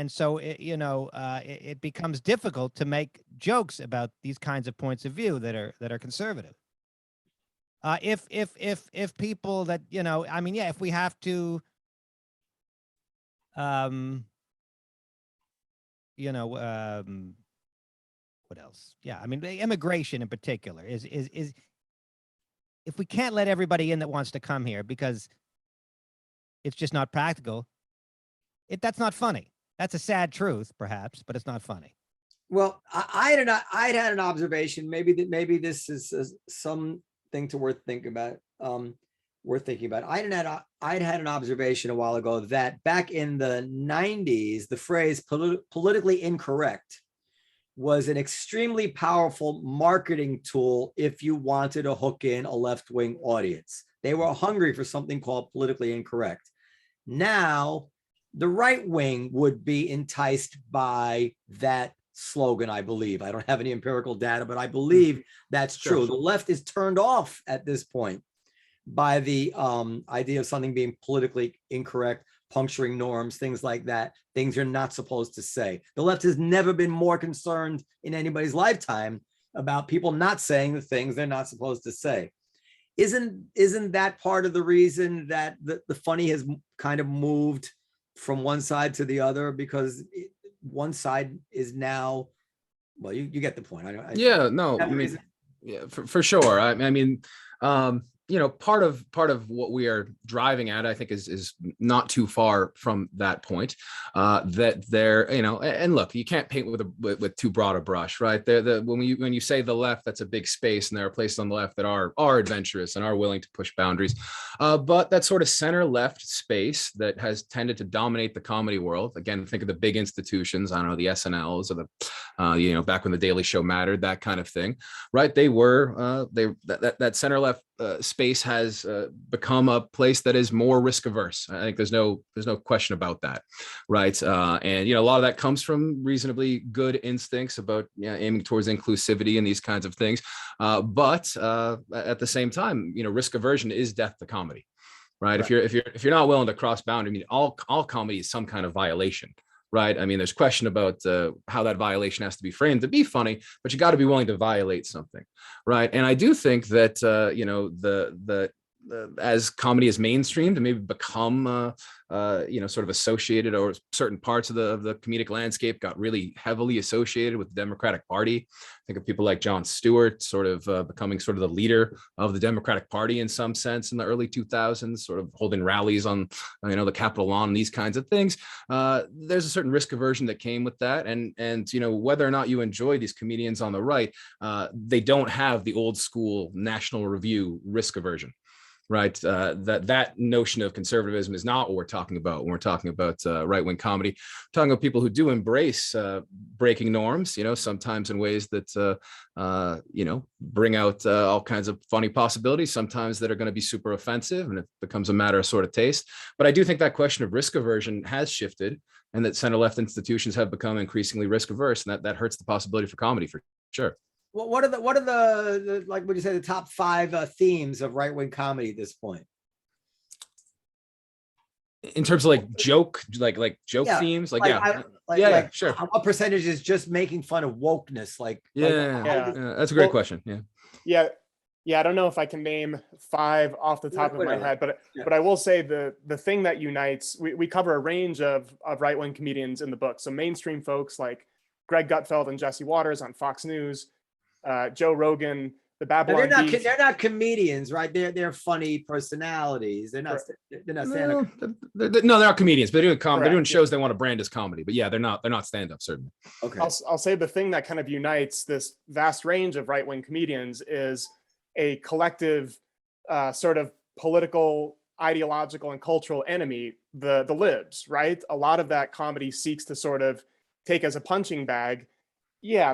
so, it becomes difficult to make jokes about these kinds of points of view that are conservative. If people that, if we have to, what else? Yeah, I mean, immigration in particular is if we can't let everybody in that wants to come here because it's just not practical, that's not funny. That's a sad truth, perhaps, but it's not funny. Well, I had an observation. Maybe this is something to worth thinking about. I'd had an observation a while ago that back in the 90s, the phrase politically incorrect was an extremely powerful marketing tool if you wanted to hook in a left-wing audience. They were hungry for something called politically incorrect. Now, the right wing would be enticed by that slogan, I believe. I don't have any empirical data, but I believe that's true. Sure. The left is turned off at this point by the idea of something being politically incorrect, puncturing norms, things like that, things you're not supposed to say. The left has never been more concerned in anybody's lifetime about people not saying the things they're not supposed to say. Isn't that part of the reason that the funny has kind of moved from one side to the other? Because one side is now, well, you get the point. Yeah, no, I mean, yeah, for sure. I mean, part of what we are driving at, I think, is not too far from that point. That there, and look, you can't paint with too broad a brush, right? When you say the left, that's a big space, and there are places on the left that are adventurous and are willing to push boundaries. But that sort of center left space that has tended to dominate the comedy world. Again, think of the big institutions. I don't know, the SNLs or the back when the Daily Show mattered, that kind of thing, right? They were that center left space has become a place that is more risk averse. I think there's no question about that, right? And a lot of that comes from reasonably good instincts about aiming towards inclusivity and these kinds of things. But at the same time, risk aversion is death to comedy, right? If you're not willing to cross boundary, I mean, all comedy is some kind of violation. Right. I mean, there's question about how that violation has to be framed to be funny, but you got to be willing to violate something. Right. And I do think that, as comedy is mainstreamed and maybe become, sort of associated, or certain parts of the comedic landscape got really heavily associated with the Democratic Party. Think of people like Jon Stewart sort of becoming sort of the leader of the Democratic Party in some sense in the early 2000s, sort of holding rallies on, the Capitol lawn and these kinds of things. There's a certain risk aversion that came with that. And whether or not you enjoy these comedians on the right, they don't have the old school National Review risk aversion. Right. That notion of conservatism is not what we're talking about when we're talking about right-wing comedy. We're talking about people who do embrace breaking norms, sometimes in ways that, bring out all kinds of funny possibilities, sometimes that are going to be super offensive, and it becomes a matter of sort of taste. But I do think that question of risk aversion has shifted, and that center-left institutions have become increasingly risk averse, and that hurts the possibility for comedy for sure. Well, what are the like, would you say the top 5 themes of right-wing comedy at this point? In terms of joke themes, sure. What percentage is just making fun of wokeness? That's a great question. Yeah. I don't know if I can name 5 off the top of my head, but I will say the thing that unites, we cover a range of right-wing comedians in the book. So mainstream folks like Greg Gutfeld and Jesse Waters on Fox News, Joe Rogan, the Babylon Beast. They're not comedians, right? They're funny personalities. They're not stand-up. They're not comedians, but they're doing shows they want to brand as comedy. But yeah, they're not stand-up, certainly. Okay. I'll say the thing that kind of unites this vast range of right-wing comedians is a collective sort of political, ideological, and cultural enemy, the libs, right? A lot of that comedy seeks to sort of take as a punching bag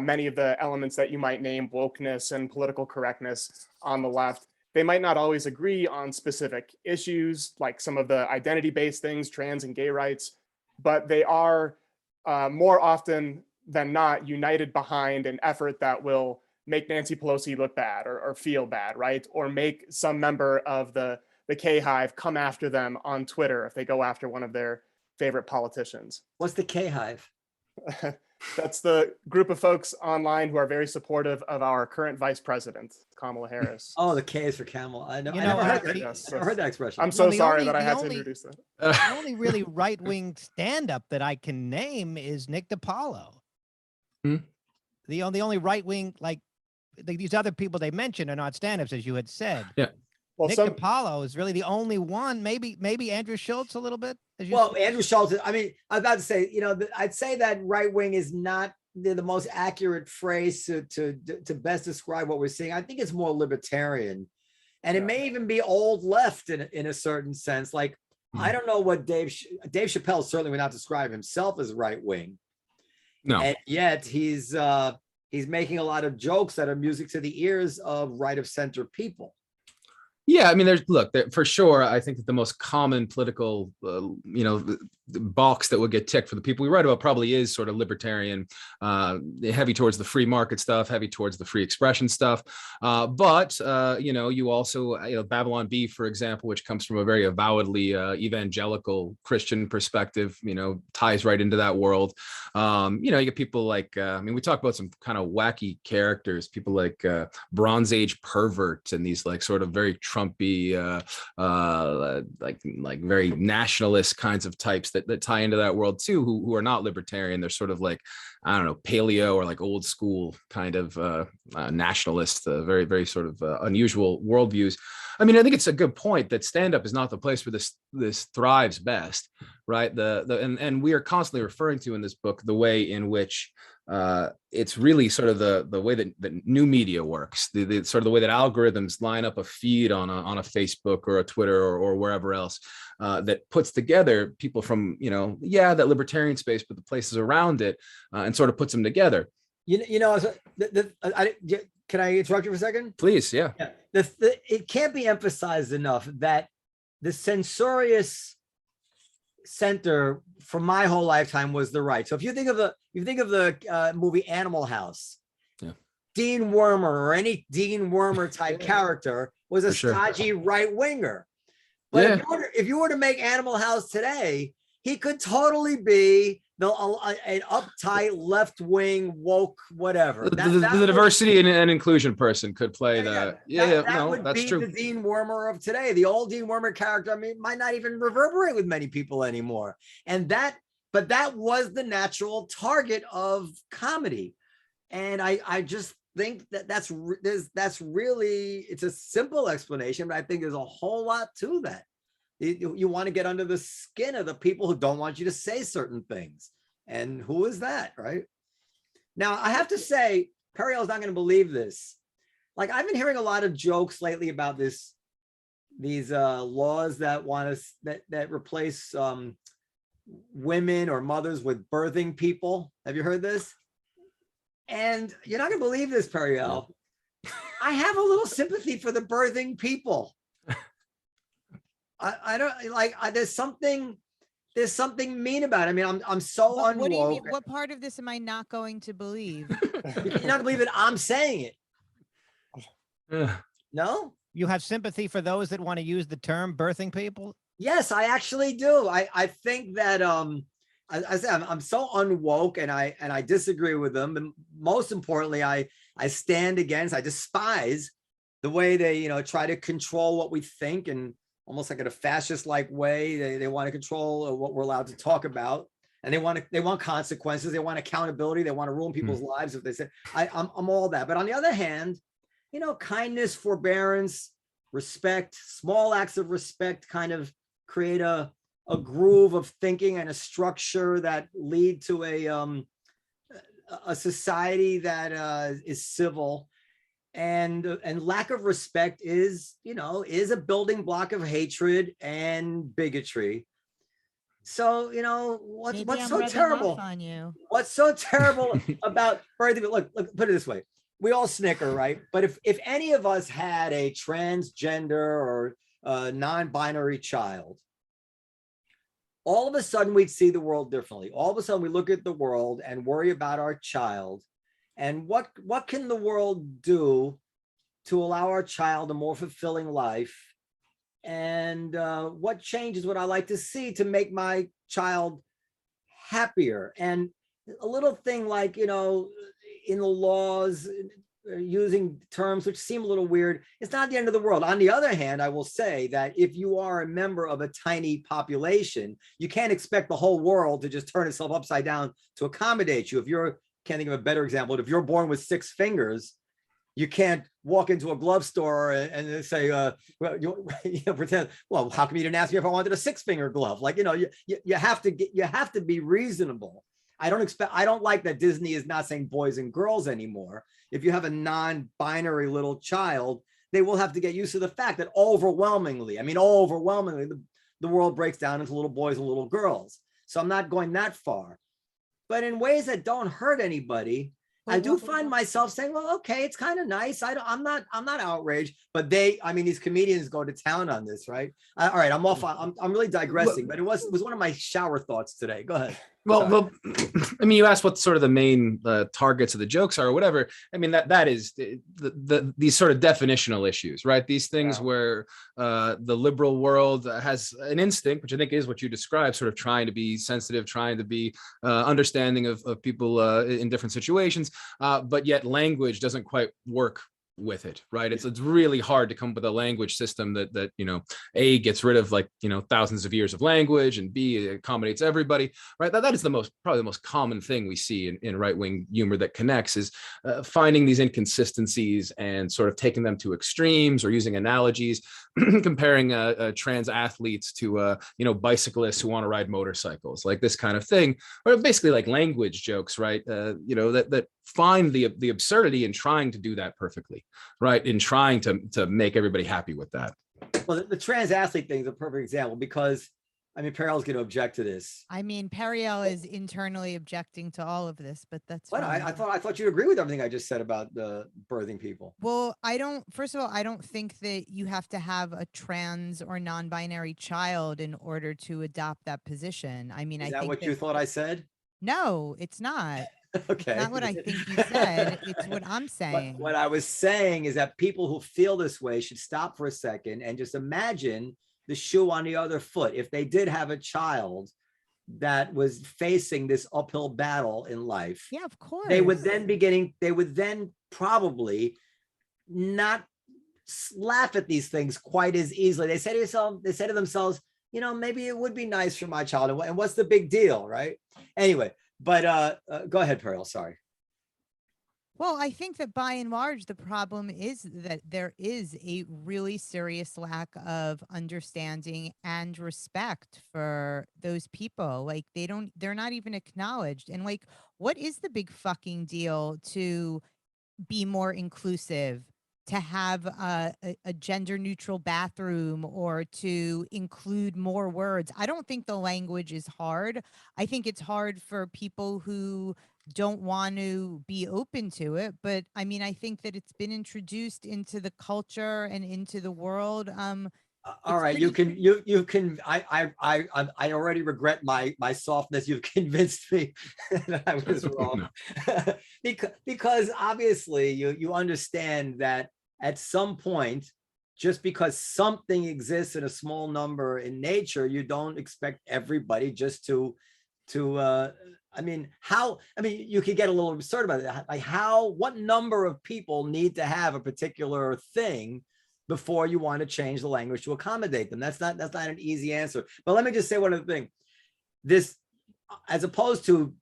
many of the elements that you might name, wokeness and political correctness on the left. They might not always agree on specific issues, like some of the identity-based things, trans and gay rights, but they are more often than not united behind an effort that will make Nancy Pelosi look bad or feel bad, right? Or make some member of the K-Hive come after them on Twitter if they go after one of their favorite politicians. What's the K-Hive? That's the group of folks online who are very supportive of our current vice president, Kamala Harris. Oh, the K is for camel. I know. You I know, never heard that. yes, I never heard that expression. I'm so the sorry only- that I the had to only- introduce that. The only really right-wing stand-up that I can name is Nick DiPaolo. Hmm? The only right-wing, like these other people they mentioned are not stand-ups, as you had said. Yeah. Well, Nick some, DiPaolo is really the only one. Maybe Andrew Schultz a little bit. As you Well, said. Andrew Schultz, I mean, I was about to say, you know, I'd say that right wing is not the most accurate phrase to best describe what we're seeing. I think it's more libertarian, and it Yeah. may even be old left in a certain sense. Like, I don't know what Dave Chappelle certainly would not describe himself as right wing, No. and yet he's making a lot of jokes that are music to the ears of right of center people. Yeah, I mean, for sure. I think that the most common political, the box that would get ticked for the people we write about probably is sort of libertarian, heavy towards the free market stuff, heavy towards the free expression stuff. But you also, Babylon Bee, for example, which comes from a very avowedly evangelical Christian perspective, ties right into that world. You get people like, we talk about some kind of wacky characters, people like Bronze Age pervert and these like sort of very Trumpy, like very nationalist kinds of types that tie into that world too, who are not libertarian. They're sort of like, I don't know, paleo or like old school kind of nationalist, very, very sort of unusual worldviews. I mean, I think it's a good point that stand-up is not the place where this thrives best, right? And we are constantly referring to in this book the way in which it's really sort of the way that new media works, the sort of the way that algorithms line up a feed on a Facebook or a Twitter or wherever else that puts together people from, that libertarian space, but the places around it and sort of puts them together. Can I interrupt you for a second? Please, yeah. Yeah. It can't be emphasized enough that the censorious center for my whole lifetime was the right. So if you think of the movie Animal House, yeah, Dean Wormer or any Dean Wormer type character was a sure. stodgy right winger. But if you were to make Animal House today, he could totally be an uptight left wing woke whatever. The diversity and inclusion person could play that would that's be true. The Dean Wormer of today. The old Dean Wormer character, might not even reverberate with many people anymore. But that was the natural target of comedy, and I just think that's really, it's a simple explanation, but I think there's a whole lot to that. You want to get under the skin of the people who don't want you to say certain things. And who is that, right? Now, I have to say, Periel's not going to believe this. Like, I've been hearing a lot of jokes lately about these laws that want us that replace women or mothers with birthing people. Have you heard this? And you're not going to believe this, Periel. I have a little sympathy for the birthing people. I don't like. There's something mean about it. I mean, I'm so unwoke. What do you mean? What part of this am I not going to believe? You're not gonna believe it. I'm saying it. No? You have sympathy for those that want to use the term birthing people? Yes, I actually do. I think that I said I'm so unwoke, and I disagree with them. And most importantly, I despise the way they try to control what we think, and almost like in a fascist-like way. They want to control what we're allowed to talk about, and they want consequences. They want accountability. They want to ruin people's lives if they say. I'm all that. But on the other hand, kindness, forbearance, respect, small acts of respect kind of create a groove of thinking and a structure that lead to a society that is civil. And lack of respect is a building block of hatred and bigotry. So what's so terrible on you? What's so terrible about birthing? Look, put it this way: we all snicker, right? But if any of us had a transgender or non-binary child, all of a sudden we'd see the world differently. All of a sudden we look at the world and worry about our child. And what can the world do to allow our child a more fulfilling life? And what changes would I like to see to make my child happier? And a little thing like, in the laws, using terms which seem a little weird, it's not the end of the world. On the other hand, I will say that if you are a member of a tiny population, you can't expect the whole world to just turn itself upside down to accommodate you. If you're, can't think of a better example, if you're born with 6 fingers, you can't walk into a glove store and say, well, pretend, well, how come you didn't ask me if I wanted a 6-finger glove? Like, you have to be reasonable. I don't like that Disney is not saying boys and girls anymore. If you have a non-binary little child, they will have to get used to the fact that overwhelmingly, the world breaks down into little boys and little girls. So I'm not going that far, but in ways that don't hurt anybody. I do find myself saying, well, okay, it's kind of nice. I'm not outraged, but these comedians go to town on this, right? All right, I'm off. I'm really digressing, but it was one of my shower thoughts today. Go ahead. Well, you asked what sort of the main targets of the jokes are or whatever. That is these sort of definitional issues, right? These things where the liberal world has an instinct, which I think is what you described, sort of trying to be sensitive, trying to be understanding of people in different situations, but yet language doesn't quite work with it, right? It's really hard to come up with a language system that A, gets rid of thousands of years of language, and B, accommodates everybody, right? That is probably the most common thing we see in right-wing humor that connects, is finding these inconsistencies and sort of taking them to extremes, or using analogies, comparing trans athletes to bicyclists who want to ride motorcycles, like this kind of thing, or basically like language jokes, right? That find the absurdity in trying to do that perfectly, right? In trying to make everybody happy with that. Well, the trans athlete thing is a perfect example, because Periel's going to object to this. Periel is internally objecting to all of this, but that's what fine. I thought you'd agree with everything I just said about the birthing people. Well, first of all, I don't think that you have to have a trans or non-binary child in order to adopt that position. Is that what you thought I said? No, it's not. Okay. It's not what I think you said. It's what I'm saying. What I was saying is that people who feel this way should stop for a second and just imagine the shoe on the other foot. If they did have a child that was facing this uphill battle in life, yeah, of course, they would then probably not laugh at these things quite as easily. They say to themselves, maybe it would be nice for my child, and what's the big deal, right? Anyway, but go ahead, Periel. Sorry. Well, I think that by and large, the problem is that there is a really serious lack of understanding and respect for those people. Like, they're not even acknowledged. And like, what is the big fucking deal to be more inclusive, to have a gender neutral bathroom, or to include more words? I don't think the language is hard. I think it's hard for people who don't want to be open to it, but I think that it's been introduced into the culture and into the world. All right, you can. I already regret my softness. You've convinced me that I was wrong. because obviously you understand that at some point, just because something exists in a small number in nature, you don't expect everybody just to you could get a little absurd about it. Like, what number of people need to have a particular thing before you want to change the language to accommodate them? That's not an easy answer. But let me just say one other thing. This, as opposed to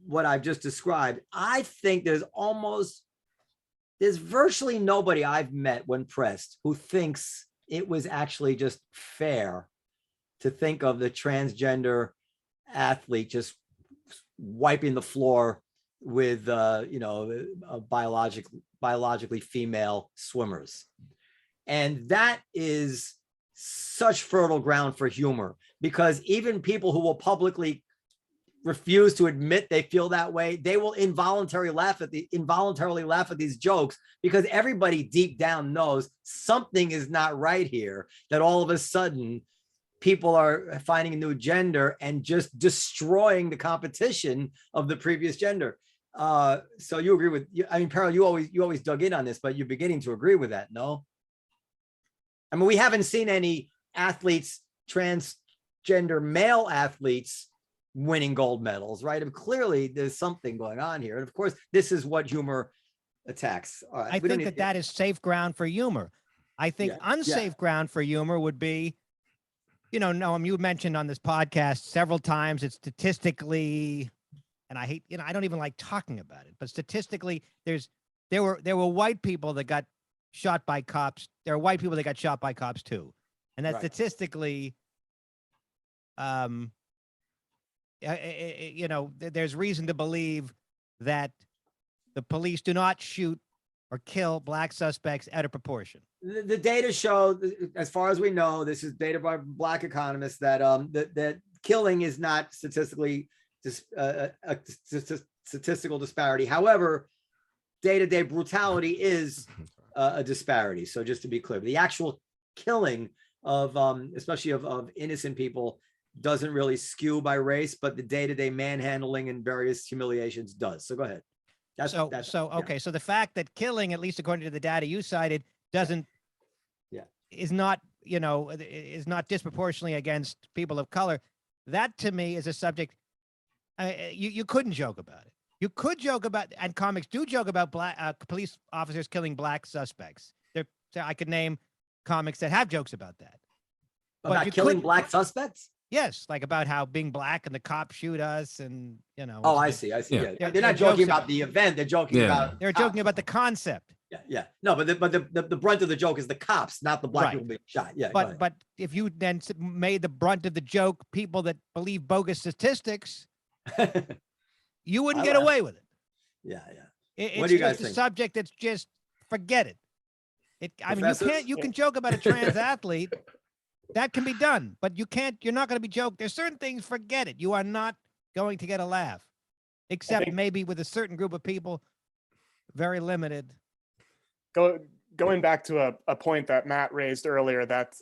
what I've just described, I think there's virtually nobody I've met when pressed who thinks it was actually just fair to think of the transgender athlete just wiping the floor with biologically female swimmers. And that is such fertile ground for humor, because even people who will publicly refuse to admit they feel that way, they will involuntarily laugh at these jokes, because everybody deep down knows something is not right here, that all of a sudden people are finding a new gender and just destroying the competition of the previous gender. So you agree with, I mean, Periel, you always dug in on this, but you're beginning to agree with that, no? I mean, we haven't seen any athletes, transgender male athletes winning gold medals, right? And clearly there's something going on here. And of course, this is what humor attacks. I think that is safe ground for humor. I think unsafe ground for humor would be, you know, Noam, you mentioned on this podcast several times, it's statistically, and I hate, you know, I don't even like talking about it, but statistically, there were white people that got shot by cops. There are white people that got shot by cops too. And that statistically, you know, there's reason to believe that the police do not shoot or kill black suspects out of proportion. The data show, as far as we know, this is data by black economists, that that killing is not statistically a statistical disparity. However, day-to-day brutality is a disparity. So just to be clear, the actual killing of especially of innocent people doesn't really skew by race, but the day-to-day manhandling and various humiliations does. So go ahead. Okay. So the fact that killing, at least according to the data you cited, is not, you know, is not disproportionately against people of color. That to me is a subject you couldn't joke about it. You could joke about, and comics do joke about black police officers killing black suspects. I could name comics that have jokes about that. About killing black suspects? Yes, like about how being black and the cops shoot us, and you know. Oh, I see. Yeah. They're not joking about the event. They're joking about. They're joking about the concept. Yeah. No, but the brunt of the joke is the cops, not the black people being shot. Yeah. But if you then made the brunt of the joke people that believe bogus statistics, you wouldn't get away with it. Yeah. It's just a subject that's just forget it. I mean, you can joke about a trans athlete. That can be done, but you're not going to be joking. There's certain things, forget it. You are not going to get a laugh, except maybe with a certain group of people, very limited. Going back to a point that Matt raised earlier, that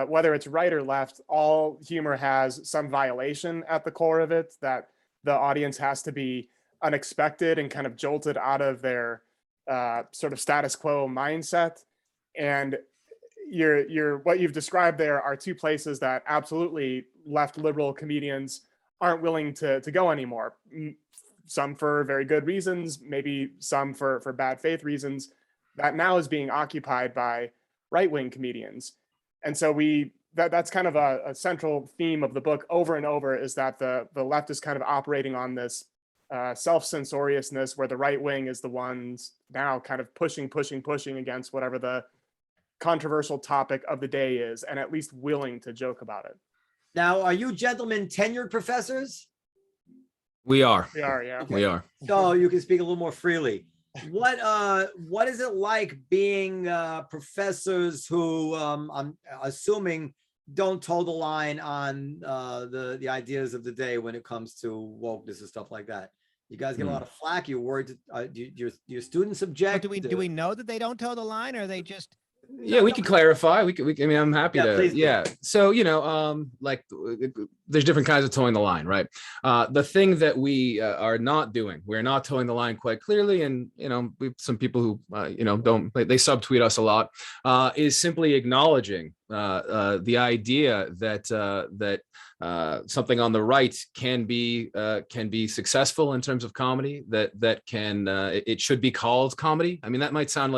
whether it's right or left, all humor has some violation at the core of it, that the audience has to be unexpected and kind of jolted out of their sort of status quo mindset. And what you've described there are two places that absolutely left liberal comedians aren't willing to go anymore. Some for very good reasons, maybe some for bad faith reasons, that now is being occupied by right-wing comedians. And so that's kind of a central theme of the book over and over, is that the left is kind of operating on this self-censoriousness, where the right wing is the ones now kind of pushing against whatever the controversial topic of the day is, and at least willing to joke about it. Now, are you gentlemen tenured professors? We are. We are, yeah. Okay. We are. So you can speak a little more freely. What is it like being professors who I'm assuming don't toe the line on the ideas of the day when it comes to wokeness and stuff like that? You guys get a lot of flack. You're worried. Your students object. Do we know that they don't toe the line, or are they just? Yeah, we can clarify. We I mean, I'm happy to. Please do. Yeah. So, you know, like there's different kinds of towing the line, right? The thing that we are not doing, we're not towing the line quite clearly. And, you know, we have some people who, you know, they subtweet us a lot, is simply acknowledging the idea that something on the right can be successful in terms of comedy, that it should be called comedy. I mean, that might sound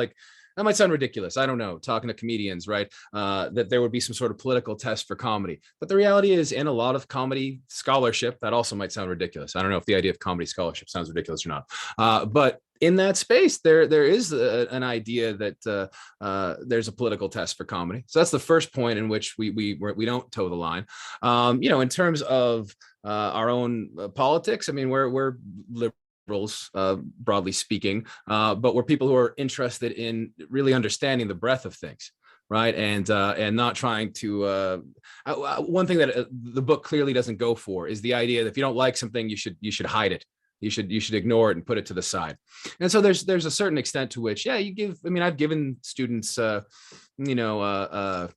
ridiculous. I don't know, talking to comedians, right? That there would be some sort of political test for comedy. But the reality is, in a lot of comedy scholarship, that also might sound ridiculous. I don't know if the idea of comedy scholarship sounds ridiculous or not. But in that space, there is an idea that there's a political test for comedy. So that's the first point in which we don't toe the line. You know, in terms of our own politics, I mean, we're liberals, broadly speaking, but we're people who are interested in really understanding the breadth of things, right? And not trying to. One thing that the book clearly doesn't go for is the idea that if you don't like something, you should hide it. You should ignore it and put it to the side. And so there's a certain extent to which, yeah, I've given students, you know,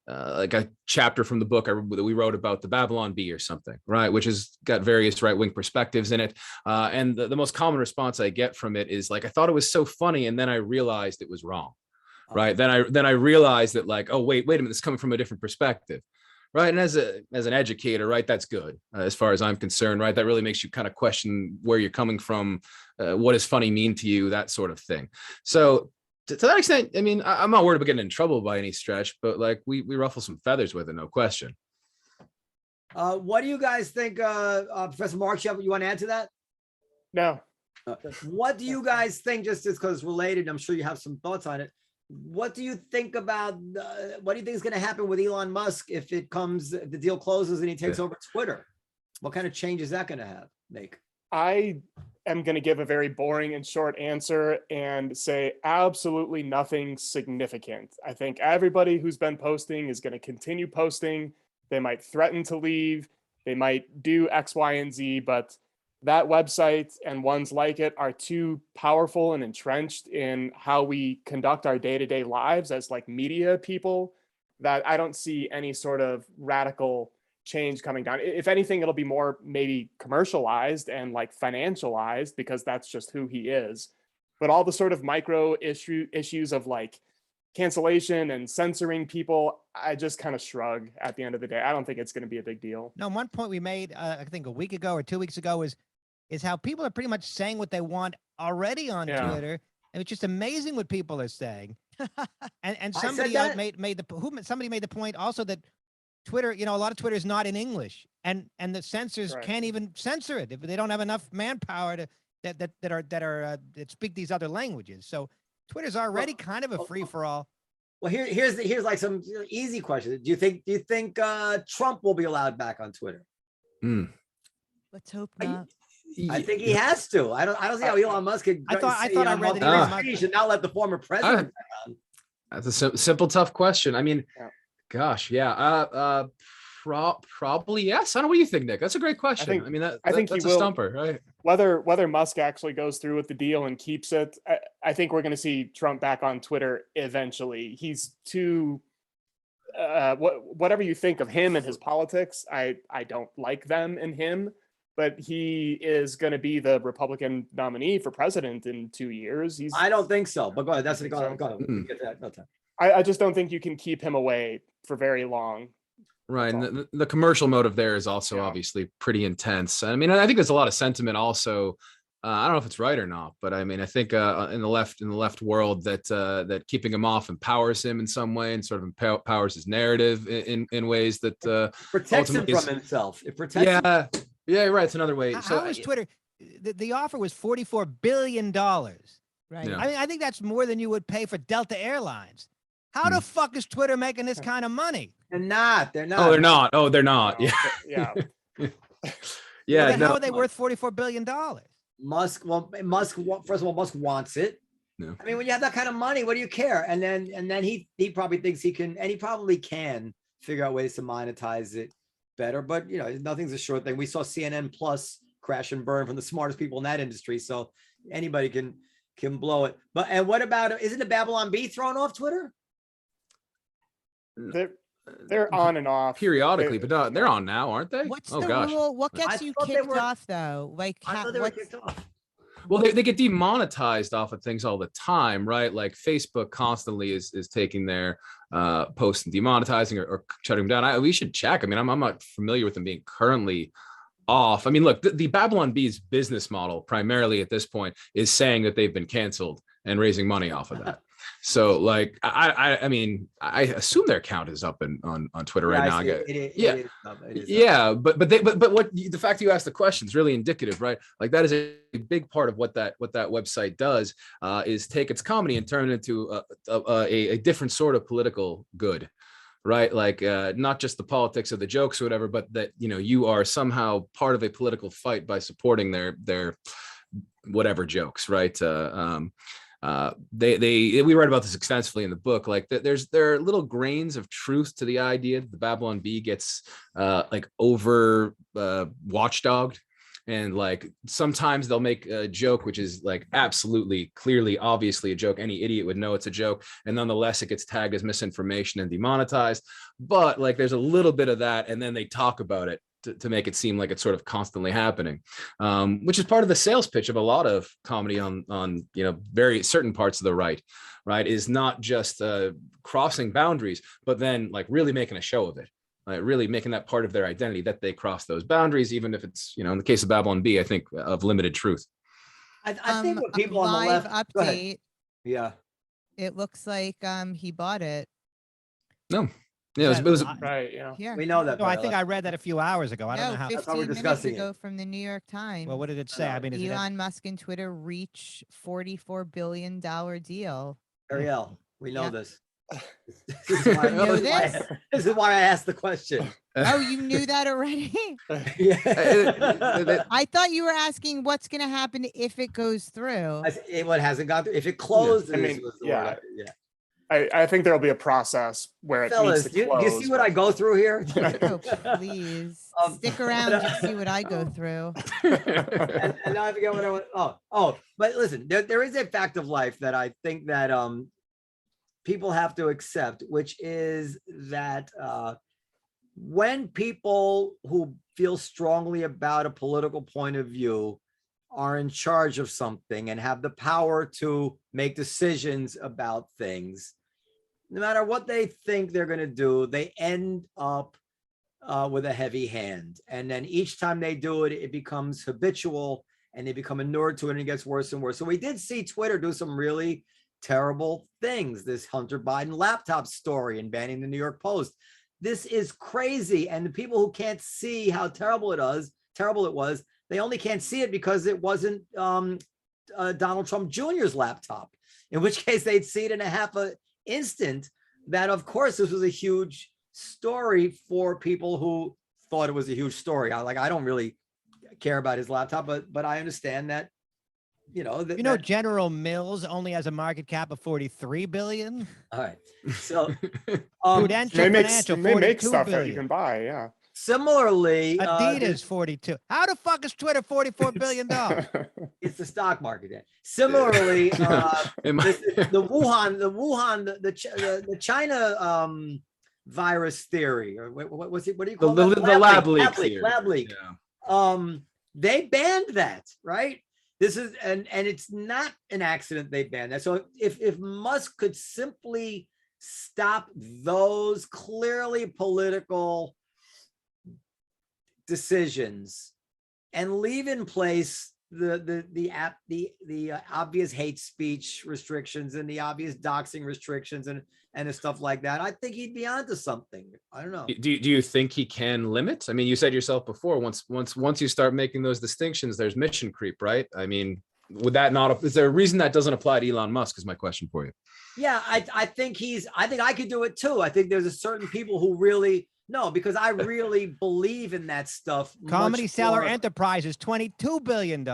like a chapter from the book that we wrote about the Babylon Bee or something, right? Which has got various right-wing perspectives in it. And the most common response I get from it is like, I thought it was so funny, and then I realized it was wrong, right? Then I realized that like, oh, wait a minute, this is coming from a different perspective, right? And as an educator, right, that's good as far as I'm concerned, right? That really makes you kind of question where you're coming from, what does funny mean to you, that sort of thing. So to that extent, I mean, I'm not worried about getting in trouble by any stretch, but like we ruffle some feathers with it, no question. What do you guys think, Professor Marx? You want to add to that? No. What do you guys think? Just because it's related, I'm sure you have some thoughts on it. What do you think about? What do you think is going to happen with Elon Musk if the deal closes and he takes over Twitter? What kind of change is that going to make? I am going to give a very boring and short answer and say absolutely nothing significant. I think everybody who's been posting is going to continue posting. They might threaten to leave. They might do X, Y, and Z, but that website and ones like it are too powerful and entrenched in how we conduct our day-to-day lives as like media people that I don't see any sort of radical change coming down. If anything, it'll be more maybe commercialized and like financialized because that's just who he is. But all the sort of micro issues of like cancellation and censoring people, I just kind of shrug at the end of the day. I don't think it's going to be a big deal. No, one point we made, I think a week ago or 2 weeks ago is how people are pretty much saying what they want already on Twitter. And it's just amazing what people are saying. And somebody made the point also that Twitter, a lot of Twitter is not in English, and the censors can't even censor it if they don't have enough manpower that speak these other languages. So Twitter's already kind of a free for all. Well, here's like some easy questions. Do you think Trump will be allowed back on Twitter? Let's hope not. I think he has to. I don't see how Elon Musk could. I thought I read that he should not let the former president back on. That's a simple, tough question. I mean. Gosh, yeah. Probably yes. I don't know. What do you think, Nick? That's a great question. I think that's a stumper, right? Whether Musk actually goes through with the deal and keeps it, I think we're going to see Trump back on Twitter eventually. He's too. Whatever you think of him and his politics, I don't like them and him, but he is going to be the Republican nominee for president in 2 years. I don't think so. But go ahead. That's go ahead. Get that. No time. I just don't think you can keep him away for very long. Right. And the commercial motive there is also obviously pretty intense. I mean, I think there's a lot of sentiment also. I don't know if it's right or not, but I mean, I think in the left world that keeping him off empowers him in some way and sort of empowers his narrative in ways that protects him from himself. It protects him. Yeah, right. It's another way. How is Twitter? The offer was $44 billion. Right. Yeah. I mean, I think that's more than you would pay for Delta Airlines. How the fuck is Twitter making this kind of money? They're not. Oh, they're not. Oh, they're not. Yeah. Yeah. Well, then how are they worth $44 billion? Musk, first of all, Musk wants it. No. I mean, when you have that kind of money, what do you care? And then he probably thinks he can, and he probably can figure out ways to monetize it better. But nothing's a sure thing. We saw CNN Plus crash and burn from the smartest people in that industry. So anybody can blow it. And what about, isn't the Babylon Bee thrown off Twitter? They're on and off periodically, but they're on now, aren't they? What's the rule? What gets you kicked off though? Like, I thought they were kicked off. Well, they get demonetized off of things all the time, right? Like Facebook constantly is taking their posts and demonetizing or shutting them down. We should check. I mean, I'm not familiar with them being currently off. I mean, look, the Babylon Bee's business model primarily at this point is saying that they've been canceled and raising money off of that. So like, I mean, I assume their account is up on Twitter right now. But what the fact that you asked the question is really indicative, right? Like that is a big part of what that website does is take its comedy and turn it into a different sort of political good, right? Like not just the politics of the jokes or whatever, but that you are somehow part of a political fight by supporting their whatever jokes, right? We write about this extensively in the book. Like there are little grains of truth to the idea that the Babylon Bee gets like over watchdogged And like sometimes they'll make a joke which is like absolutely clearly obviously a joke, any idiot would know it's a joke, and nonetheless it gets tagged as misinformation and demonetized. But like there's a little bit of that, and then they talk about it to make it seem like it's sort of constantly happening, which is part of the sales pitch of a lot of comedy on very certain parts of the right, is not just crossing boundaries, but then like really making a show of it, really making that part of their identity that they cross those boundaries, even if it's, in the case of Babylon B, I think of limited truth. I think what people a on the live left. Go ahead. update. Yeah. It looks like he bought it. No. Yeah, it was Right. Yeah. Here. We know that. No, I by think the I way. read that a few hours ago. I don't know how. That's why we're 15 minutes discussing ago it. from the New York Times. Well, what did it say? I mean, is it? Elon Musk and Twitter reach $44 billion deal. Ariel, we know Yeah. this. This is why, You know this? this is why I asked the question. Oh, you knew that already? Yeah. I thought you were asking what's going to happen if it goes through. What hasn't gone through? If it closed, I mean, was the yeah. word. Yeah. I think there'll be a process where it Fellas, needs do to close. you see what I go through here? Oh, please. Stick around to see what I go through. and now I forget what I want. Oh, but listen, there is a fact of life that I think that people have to accept, which is that when people who feel strongly about a political point of view are in charge of something and have the power to make decisions about things, no matter what they think they're going to do, they end up with a heavy hand. And then each time they do it, it becomes habitual and they become inured to it, and it gets worse and worse. So we did see Twitter do some really terrible things. This Hunter Biden laptop story and banning the New York Post. This is crazy. And the people who can't see how terrible it was, they only can't see it because it wasn't Donald Trump Jr.'s laptop, in which case they'd see it in a half an instant that, of course, this was a huge story for people who thought it was a huge story. I don't really care about his laptop, but I understand that, General Mills only has a market cap of 43 billion. All right. So Prudential They make Financial, they make 42 stuff that you billion. can buy. Yeah. similarly, Adidas 42. How the fuck is Twitter 44 billion dollars? it's the stock market. Similarly, the China virus theory, or what do you call the that? lab leak theory. Lab leak. Yeah. They banned that, right? This is and it's not an accident they banned that. So if Musk could simply stop those clearly political decisions and leave in place the obvious hate speech restrictions and the obvious doxing restrictions and the stuff like that, I think he'd be onto something. I don't know. Do you think he can limit? I mean, you said yourself before, once you start making those distinctions, there's mission creep, right? I mean, would that not, is there a reason that doesn't apply to Elon Musk is my question for you. Yeah, I think I could do it too. I think there's a certain people who really, no, because I really believe in that stuff. Comedy Seller Enterprise is $22 billion.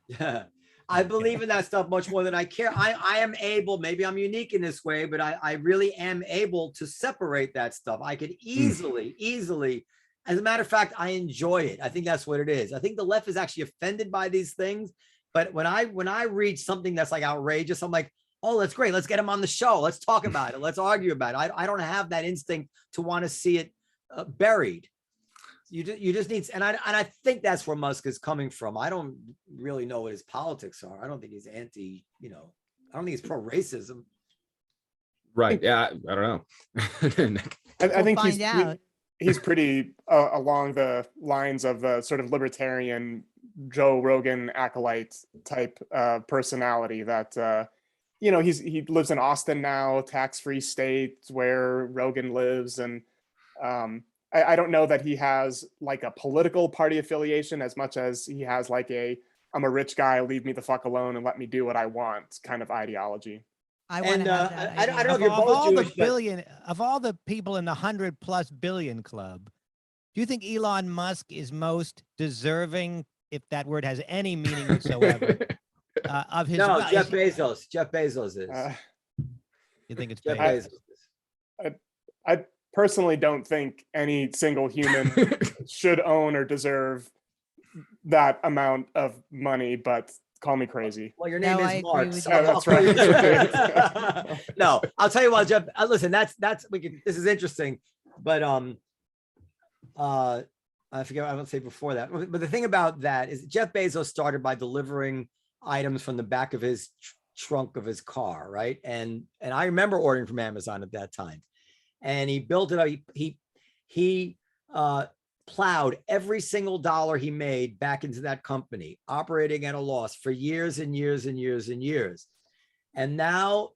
Yeah. I believe in that stuff much more than I care. I am able, maybe I'm unique in this way, but I really am able to separate that stuff. I could easily, as a matter of fact, I enjoy it. I think that's what it is. I think the left is actually offended by these things. But when I read something that's like outrageous, I'm like, oh, that's great. Let's get him on the show. Let's talk about it. Let's argue about it. I don't have that instinct to want to see it buried. You just need, and I think that's where Musk is coming from. I don't really know what his politics are. I don't think he's anti, I don't think he's pro racism. Right. Yeah. I don't know. I think find he's pretty along the lines of the sort of libertarian Joe Rogan acolyte type personality that, he lives in Austin now, tax-free state where Rogan lives. And I don't know that he has like a political party affiliation as much as he has like I'm a rich guy, leave me the fuck alone and let me do what I want kind of ideology. I want to have that. I don't know if Of you're both all Jewish, the billion, of all the people in the 100+ billion club, do you think Elon Musk is most deserving, if that word has any meaning whatsoever, of his? No, well, Jeff Bezos. Jeff Bezos is. You think it's Jeff Bezos? Bezos. I personally don't think any single human should own or deserve that amount of money, but call me crazy. Well, your No, name I is agree Marx. with so you. I'll That's call you- right. No, I'll tell you what, Jeff. Listen, this is interesting, but I forget what I would say before that. But the thing about that is Jeff Bezos started by delivering items from the back of his trunk of his car, right? And I remember ordering from Amazon at that time, and he built it up. He plowed every single dollar he made back into that company, operating at a loss for years and years and years and years. And now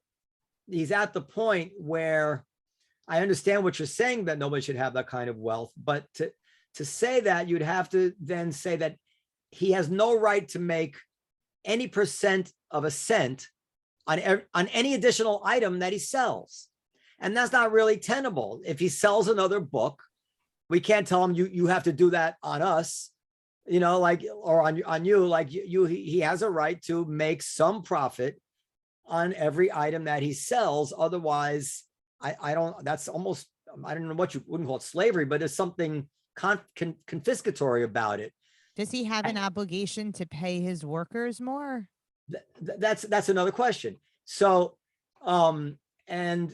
he's at the point where I understand what you're saying, that nobody should have that kind of wealth, but to say that, you'd have to then say that he has no right to make any percent of a cent on any additional item that he sells. And that's not really tenable. If he sells another book, we can't tell him you have to do that on us, like, or on you, like he has a right to make some profit on every item that he sells. Otherwise, I don't, that's almost, I don't know what you wouldn't call it slavery, but there's something confiscatory about it. Does he have an obligation to pay his workers more? That's another question. So, and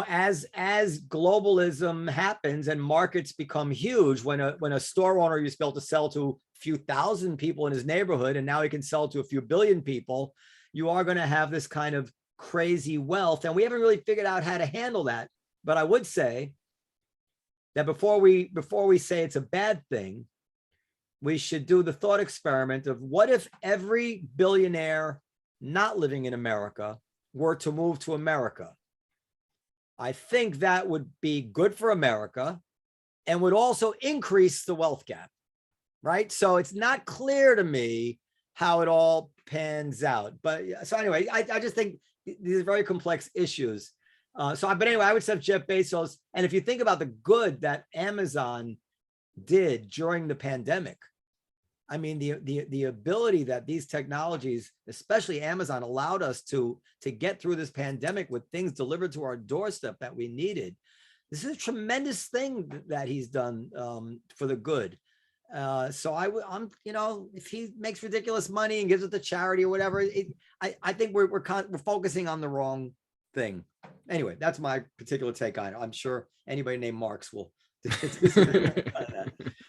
as globalism happens and markets become huge, when a store owner used to be able to sell to a few thousand people in his neighborhood, and now he can sell to a few billion people, you are going to have this kind of crazy wealth. And we haven't really figured out how to handle that. But I would say that before we say it's a bad thing, we should do the thought experiment of what if every billionaire not living in America were to move to America? I think that would be good for America and would also increase the wealth gap, right? So it's not clear to me how it all pans out. But so anyway, I just think these are very complex issues. But anyway, I would say Jeff Bezos. And if you think about the good that Amazon did during the pandemic, I mean, the ability that these technologies, especially Amazon, allowed us to get through this pandemic with things delivered to our doorstep that we needed. This is a tremendous thing that he's done for the good. So I'm, if he makes ridiculous money and gives it to charity or whatever, I think we're focusing on the wrong thing. Anyway, that's my particular take on it. I'm sure anybody named Marx will.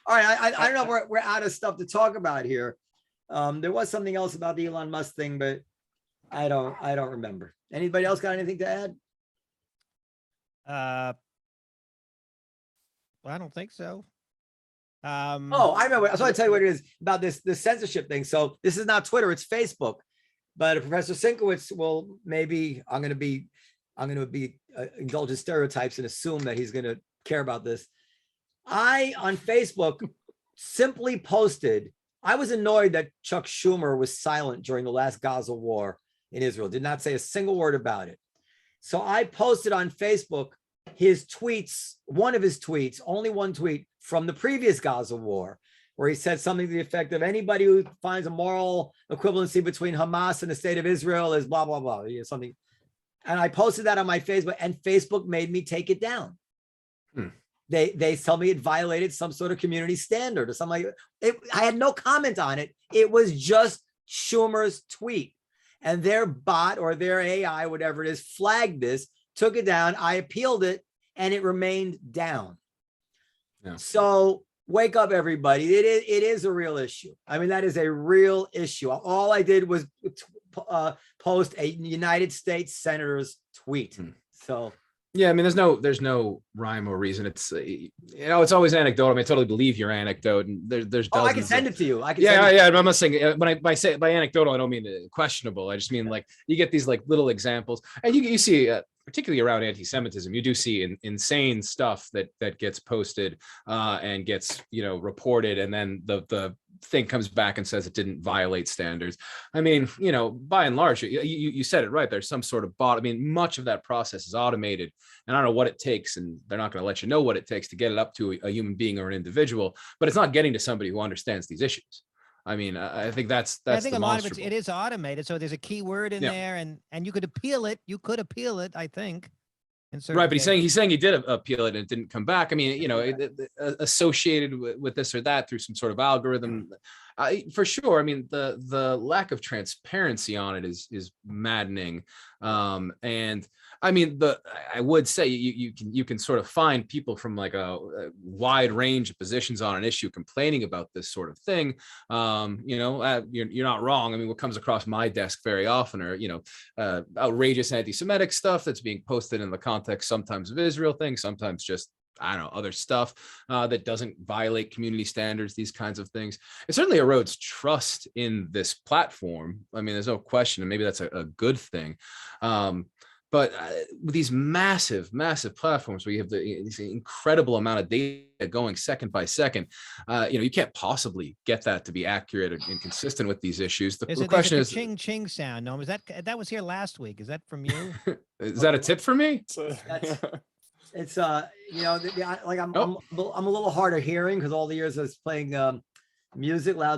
All right, I don't know if we're out of stuff to talk about here. There was something else about the Elon Musk thing, but I don't remember. Anybody else got anything to add? Well, I don't think so. Oh, I remember. So I tell you what it is about this censorship thing. So this is not Twitter; it's Facebook. But Professor Sienkiewicz will maybe I'm going to be indulge in stereotypes and assume that he's going to care about this. I, on Facebook, simply posted, I was annoyed that Chuck Schumer was silent during the last Gaza war in Israel, did not say a single word about it. So I posted on Facebook his tweets, one of his tweets, only one tweet from the previous Gaza war, where he said something to the effect of anybody who finds a moral equivalency between Hamas and the state of Israel is blah, blah, blah, something. And I posted that on my Facebook, and Facebook made me take it down. They tell me it violated some sort of community standard or something like that. I had no comment on it. It was just Schumer's tweet, and their bot or their AI, whatever it is, flagged this, took it down. I appealed it, and it remained down. Yeah. So wake up, everybody. It is a real issue. I mean, that is a real issue. All I did was post a United States senator's tweet. So. Yeah, I mean, there's no rhyme or reason. It's it's always anecdotal. I mean, I totally believe your anecdote, and there's. I can send it to you. Yeah. I'm not saying when I say by anecdotal, I don't mean questionable. I just mean like you get these like little examples, and you see particularly around anti-Semitism, you do see insane stuff that gets posted and gets reported, and then the thing comes back and says it didn't violate standards. I mean, by and large, you said it right. There's some sort of bot. I mean, much of that process is automated, and I don't know what it takes, and they're not going to let you know what it takes to get it up to a human being or an individual, but it's not getting to somebody who understands these issues. I mean, I think that's I think a lot of it is automated. So there's a keyword in there, and you could appeal it. You could appeal it, I think. Right, but he's saying he did appeal it and it didn't come back. I mean, associated with this or that through some sort of algorithm. For sure. I mean, the lack of transparency on it is maddening. And I mean, I would say you can sort of find people from like a wide range of positions on an issue complaining about this sort of thing. You're not wrong. I mean, what comes across my desk very often are, outrageous anti-Semitic stuff that's being posted in the context sometimes of Israel things, sometimes just, I don't know, other stuff that doesn't violate community standards, these kinds of things. It certainly erodes trust in this platform. I mean, there's no question, and maybe that's a good thing. But with these massive platforms where you have this incredible amount of data going second by second, you can't possibly get that to be accurate and consistent with these issues. The question is, ching ching sound. No, that was here last week? Is that from you? Is that a tip for me? It's I'm a little hard of hearing because all the years I was playing loud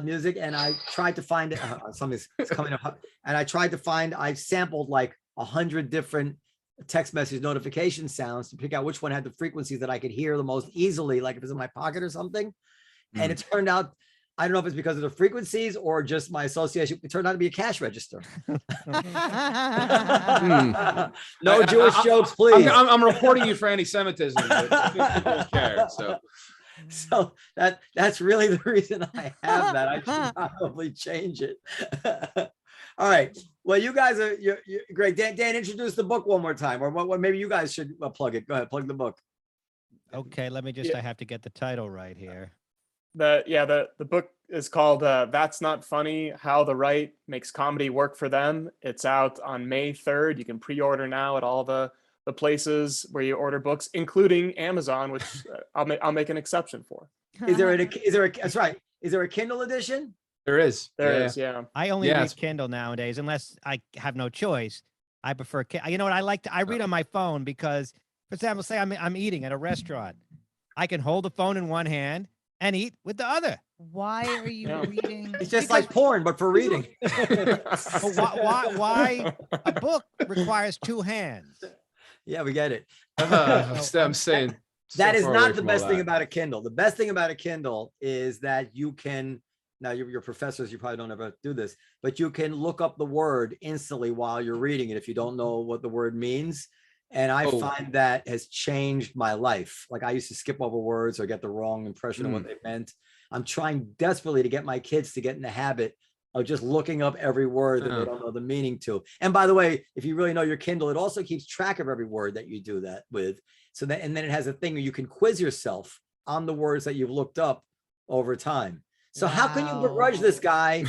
music, and I tried to find it. Something's coming up, and I sampled like 100 different text message notification sounds to pick out which one had the frequencies that I could hear the most easily, like if it's in my pocket or something. And it turned out, I don't know if it's because of the frequencies or just my association, it turned out to be a cash register. No Jewish jokes, please. I'm reporting you for anti-Semitism, but people don't care. So that's really the reason I have that. I should probably change it. All right. Well, you guys you're great. Dan, introduce the book one more time, or what? Maybe you guys should plug it. Go ahead, plug the book. Okay, let me just. I have to get the title right here. The book is called "That's Not Funny: How the Right Makes Comedy Work for Them." It's out on May 3rd. You can pre-order now at all the places where you order books, including Amazon, which I'll make an exception for. Is there that's right. Is there a Kindle edition? There is. Yeah. I only read Kindle nowadays, unless I have no choice. I prefer, you know what, I read on my phone because, for example, say I'm eating at a restaurant. I can hold the phone in one hand and eat with the other. Why are you reading? It's just like porn, but for reading. Why a book requires two hands? Yeah, we get it. I'm saying that is not the best thing about a Kindle. The best thing about a Kindle is that you can, now your professors, you probably don't ever do this, but you can look up the word instantly while you're reading it if you don't know what the word means. And I find that has changed my life. Like I used to skip over words or get the wrong impression of what they meant. I'm trying desperately to get my kids to get in the habit of just looking up every word that they don't know the meaning to. And by the way, if you really know your Kindle, it also keeps track of every word that you do that with. So that, and then it has a thing where you can quiz yourself on the words that you've looked up over time. So how can you begrudge this guy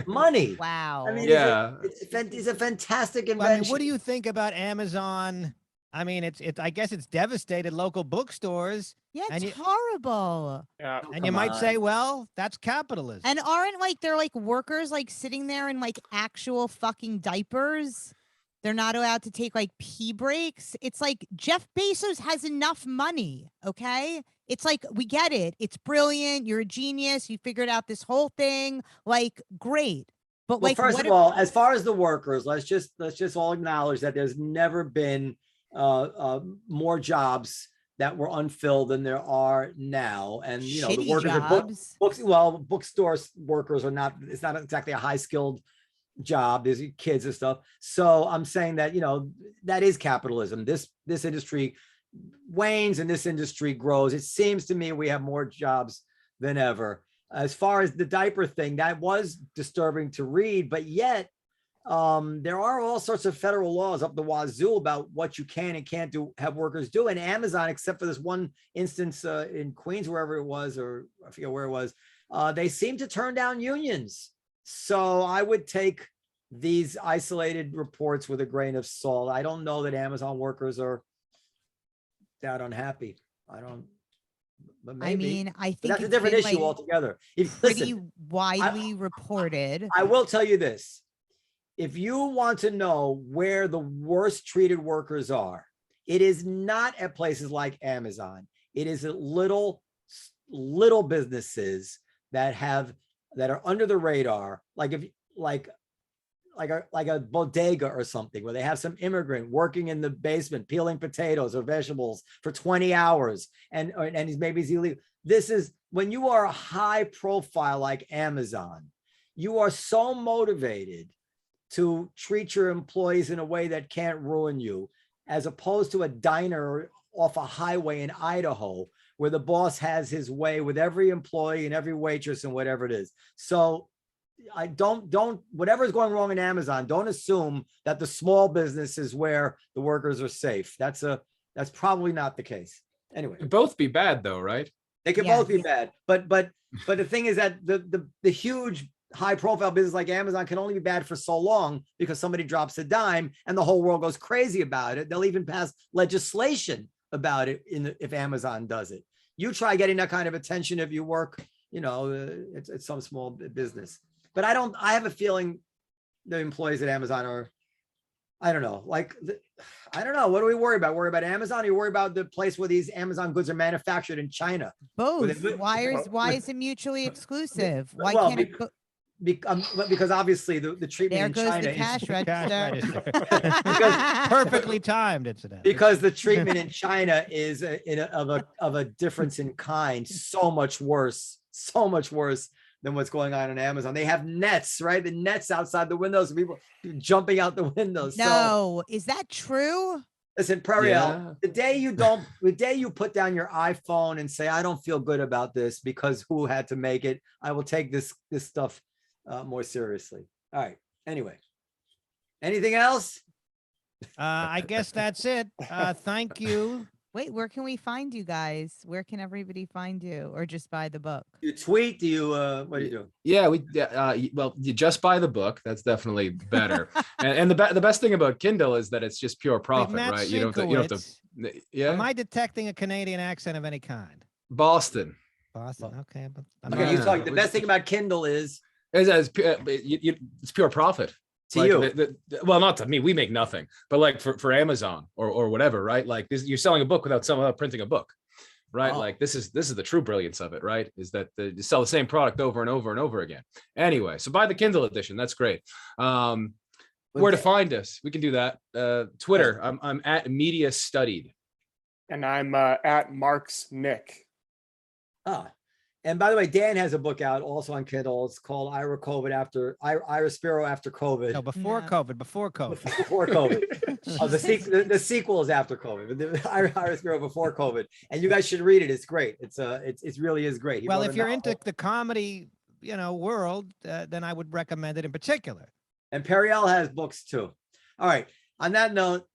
money? Wow. I mean, it's a fantastic invention. Well, I mean, what do you think about Amazon? I mean, I guess it's devastated local bookstores. Yeah, it's horrible. Yeah. And you might say, well, that's capitalism. And aren't they're like workers like sitting there in like actual fucking diapers? They're not allowed to take like pee breaks. It's like Jeff Bezos has enough money. Okay. It's like, we get it. It's brilliant. You're a genius. You figured out this whole thing. Like, great. But well, first of all, as far as the workers, let's just all acknowledge that there's never been more jobs that were unfilled than there are now. And the workers are bookstore workers are not, it's not exactly a high skilled job. There's kids and stuff. So I'm saying that, that is capitalism. This industry wanes and this industry grows. It seems to me we have more jobs than ever. As far as the diaper thing, that was disturbing to read, but yet there are all sorts of federal laws up the wazoo about what you can and can't do, have workers do. And Amazon, except for this one instance in Queens, wherever it was, or I forget where it was, they seem to turn down unions. So I would take these isolated reports with a grain of salt. I don't know that Amazon workers are that unhappy. I don't. But maybe. I mean, I think that's a different issue altogether. Pretty widely reported. I will tell you this. If you want to know where the worst treated workers are, it is not at places like Amazon. It is at little businesses that are under the radar, like a bodega or something, where they have some immigrant working in the basement peeling potatoes or vegetables for 20 hours, and maybe he's illegal. this is when you are a high profile like Amazon, you are so motivated to treat your employees in a way that can't ruin you, as opposed to a diner off a highway in Idaho where the boss has his way with every employee and every waitress and whatever it is. So I don't whatever's going wrong in Amazon, don't assume that the small business is where the workers are safe. That's probably not the case. Anyway, Could both be bad though, right? they could Yes. both be bad, but the thing is that the huge high profile business like Amazon can only be bad for so long because somebody drops a dime and the whole world goes crazy about it. They'll even pass legislation about it if Amazon does it. You try getting that kind of attention if you work, it's some small business. But I have a feeling the employees at Amazon are, I don't know, I don't know. What do we worry about? Worry about Amazon? Or you worry about the place where these Amazon goods are manufactured in China? Both. it- Why is it mutually exclusive? Why well, can't it go? Because obviously the treatment There in goes China the is cash Cash register. register. Perfectly timed, incident. because the treatment in China is of a difference in kind, so much worse than what's going on in Amazon. They have nets, right? The nets outside the windows, people jumping out the windows. So No, is that true? listen, Periel, Yeah. the day you put down your iPhone and say, I don't feel good about this because who had to make it, I will take this stuff more seriously. All right. Anyway, anything else? I guess that's it. Thank you. Wait, where can we find you guys? Where can everybody find you, or just buy the book? You tweet? Do you? What do you do? Yeah, well, you just buy the book. That's definitely better. and the best thing about Kindle is that it's just pure profit, Matt right? You don't have to. Sienkiewicz, Yeah, Am I detecting a Canadian accent of any kind? Boston. Boston. Okay, but I'm Okay, you Yeah. talk. The best thing about Kindle is It's pure profit. to Like, you. well, not to me, we make nothing, but like for Amazon or whatever, right? Like you're selling a book without printing a book, right? Oh. Like this is the true brilliance of it, right? Is that you sell the same product over and over and over again. Anyway, so buy the Kindle edition. That's great. Where to find us? We can do that. Twitter. I'm at Media Studied. And I'm at Marx Nick. And by the way, Dan has a book out also on Kindle. It's called Ira Spiro After COVID. No, before No. COVID. Before COVID. Before COVID. Oh, the sequel is after COVID, but the Ira Spiro before COVID. And you guys should read it. It's great. It really is great. He Well, wrote if a you're novel. into the comedy, world, then I would recommend it in particular. And Periel has books too. All right. On that note,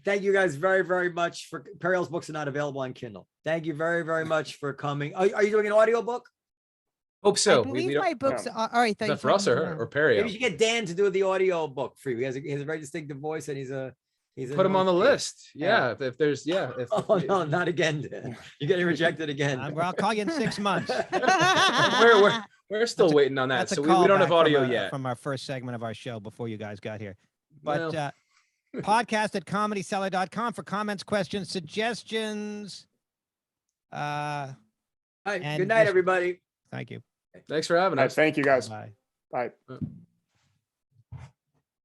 thank you guys very, very much for Periel's books are not available on Kindle. Thank you very, very much for coming. Are you doing an audio book? Hope so. I believe my books no. are. All right, Is that for us or Maybe you Perry? should get Dan to do the audio book for you. He has a very distinctive voice, and he's Put him on the list. Yeah. Yeah. If there's If, Oh no, not again, Dan. You're getting rejected again. I'll call you in 6 months. we're still waiting on that. That's a So we don't have callback audio from, yet. From our first segment of our show before you guys got here. But Well. podcast at comedyseller.com for comments, questions, suggestions. All right, and good night, this- everybody. Thank you. Thanks for having All right, us. thank you guys. Bye. Bye.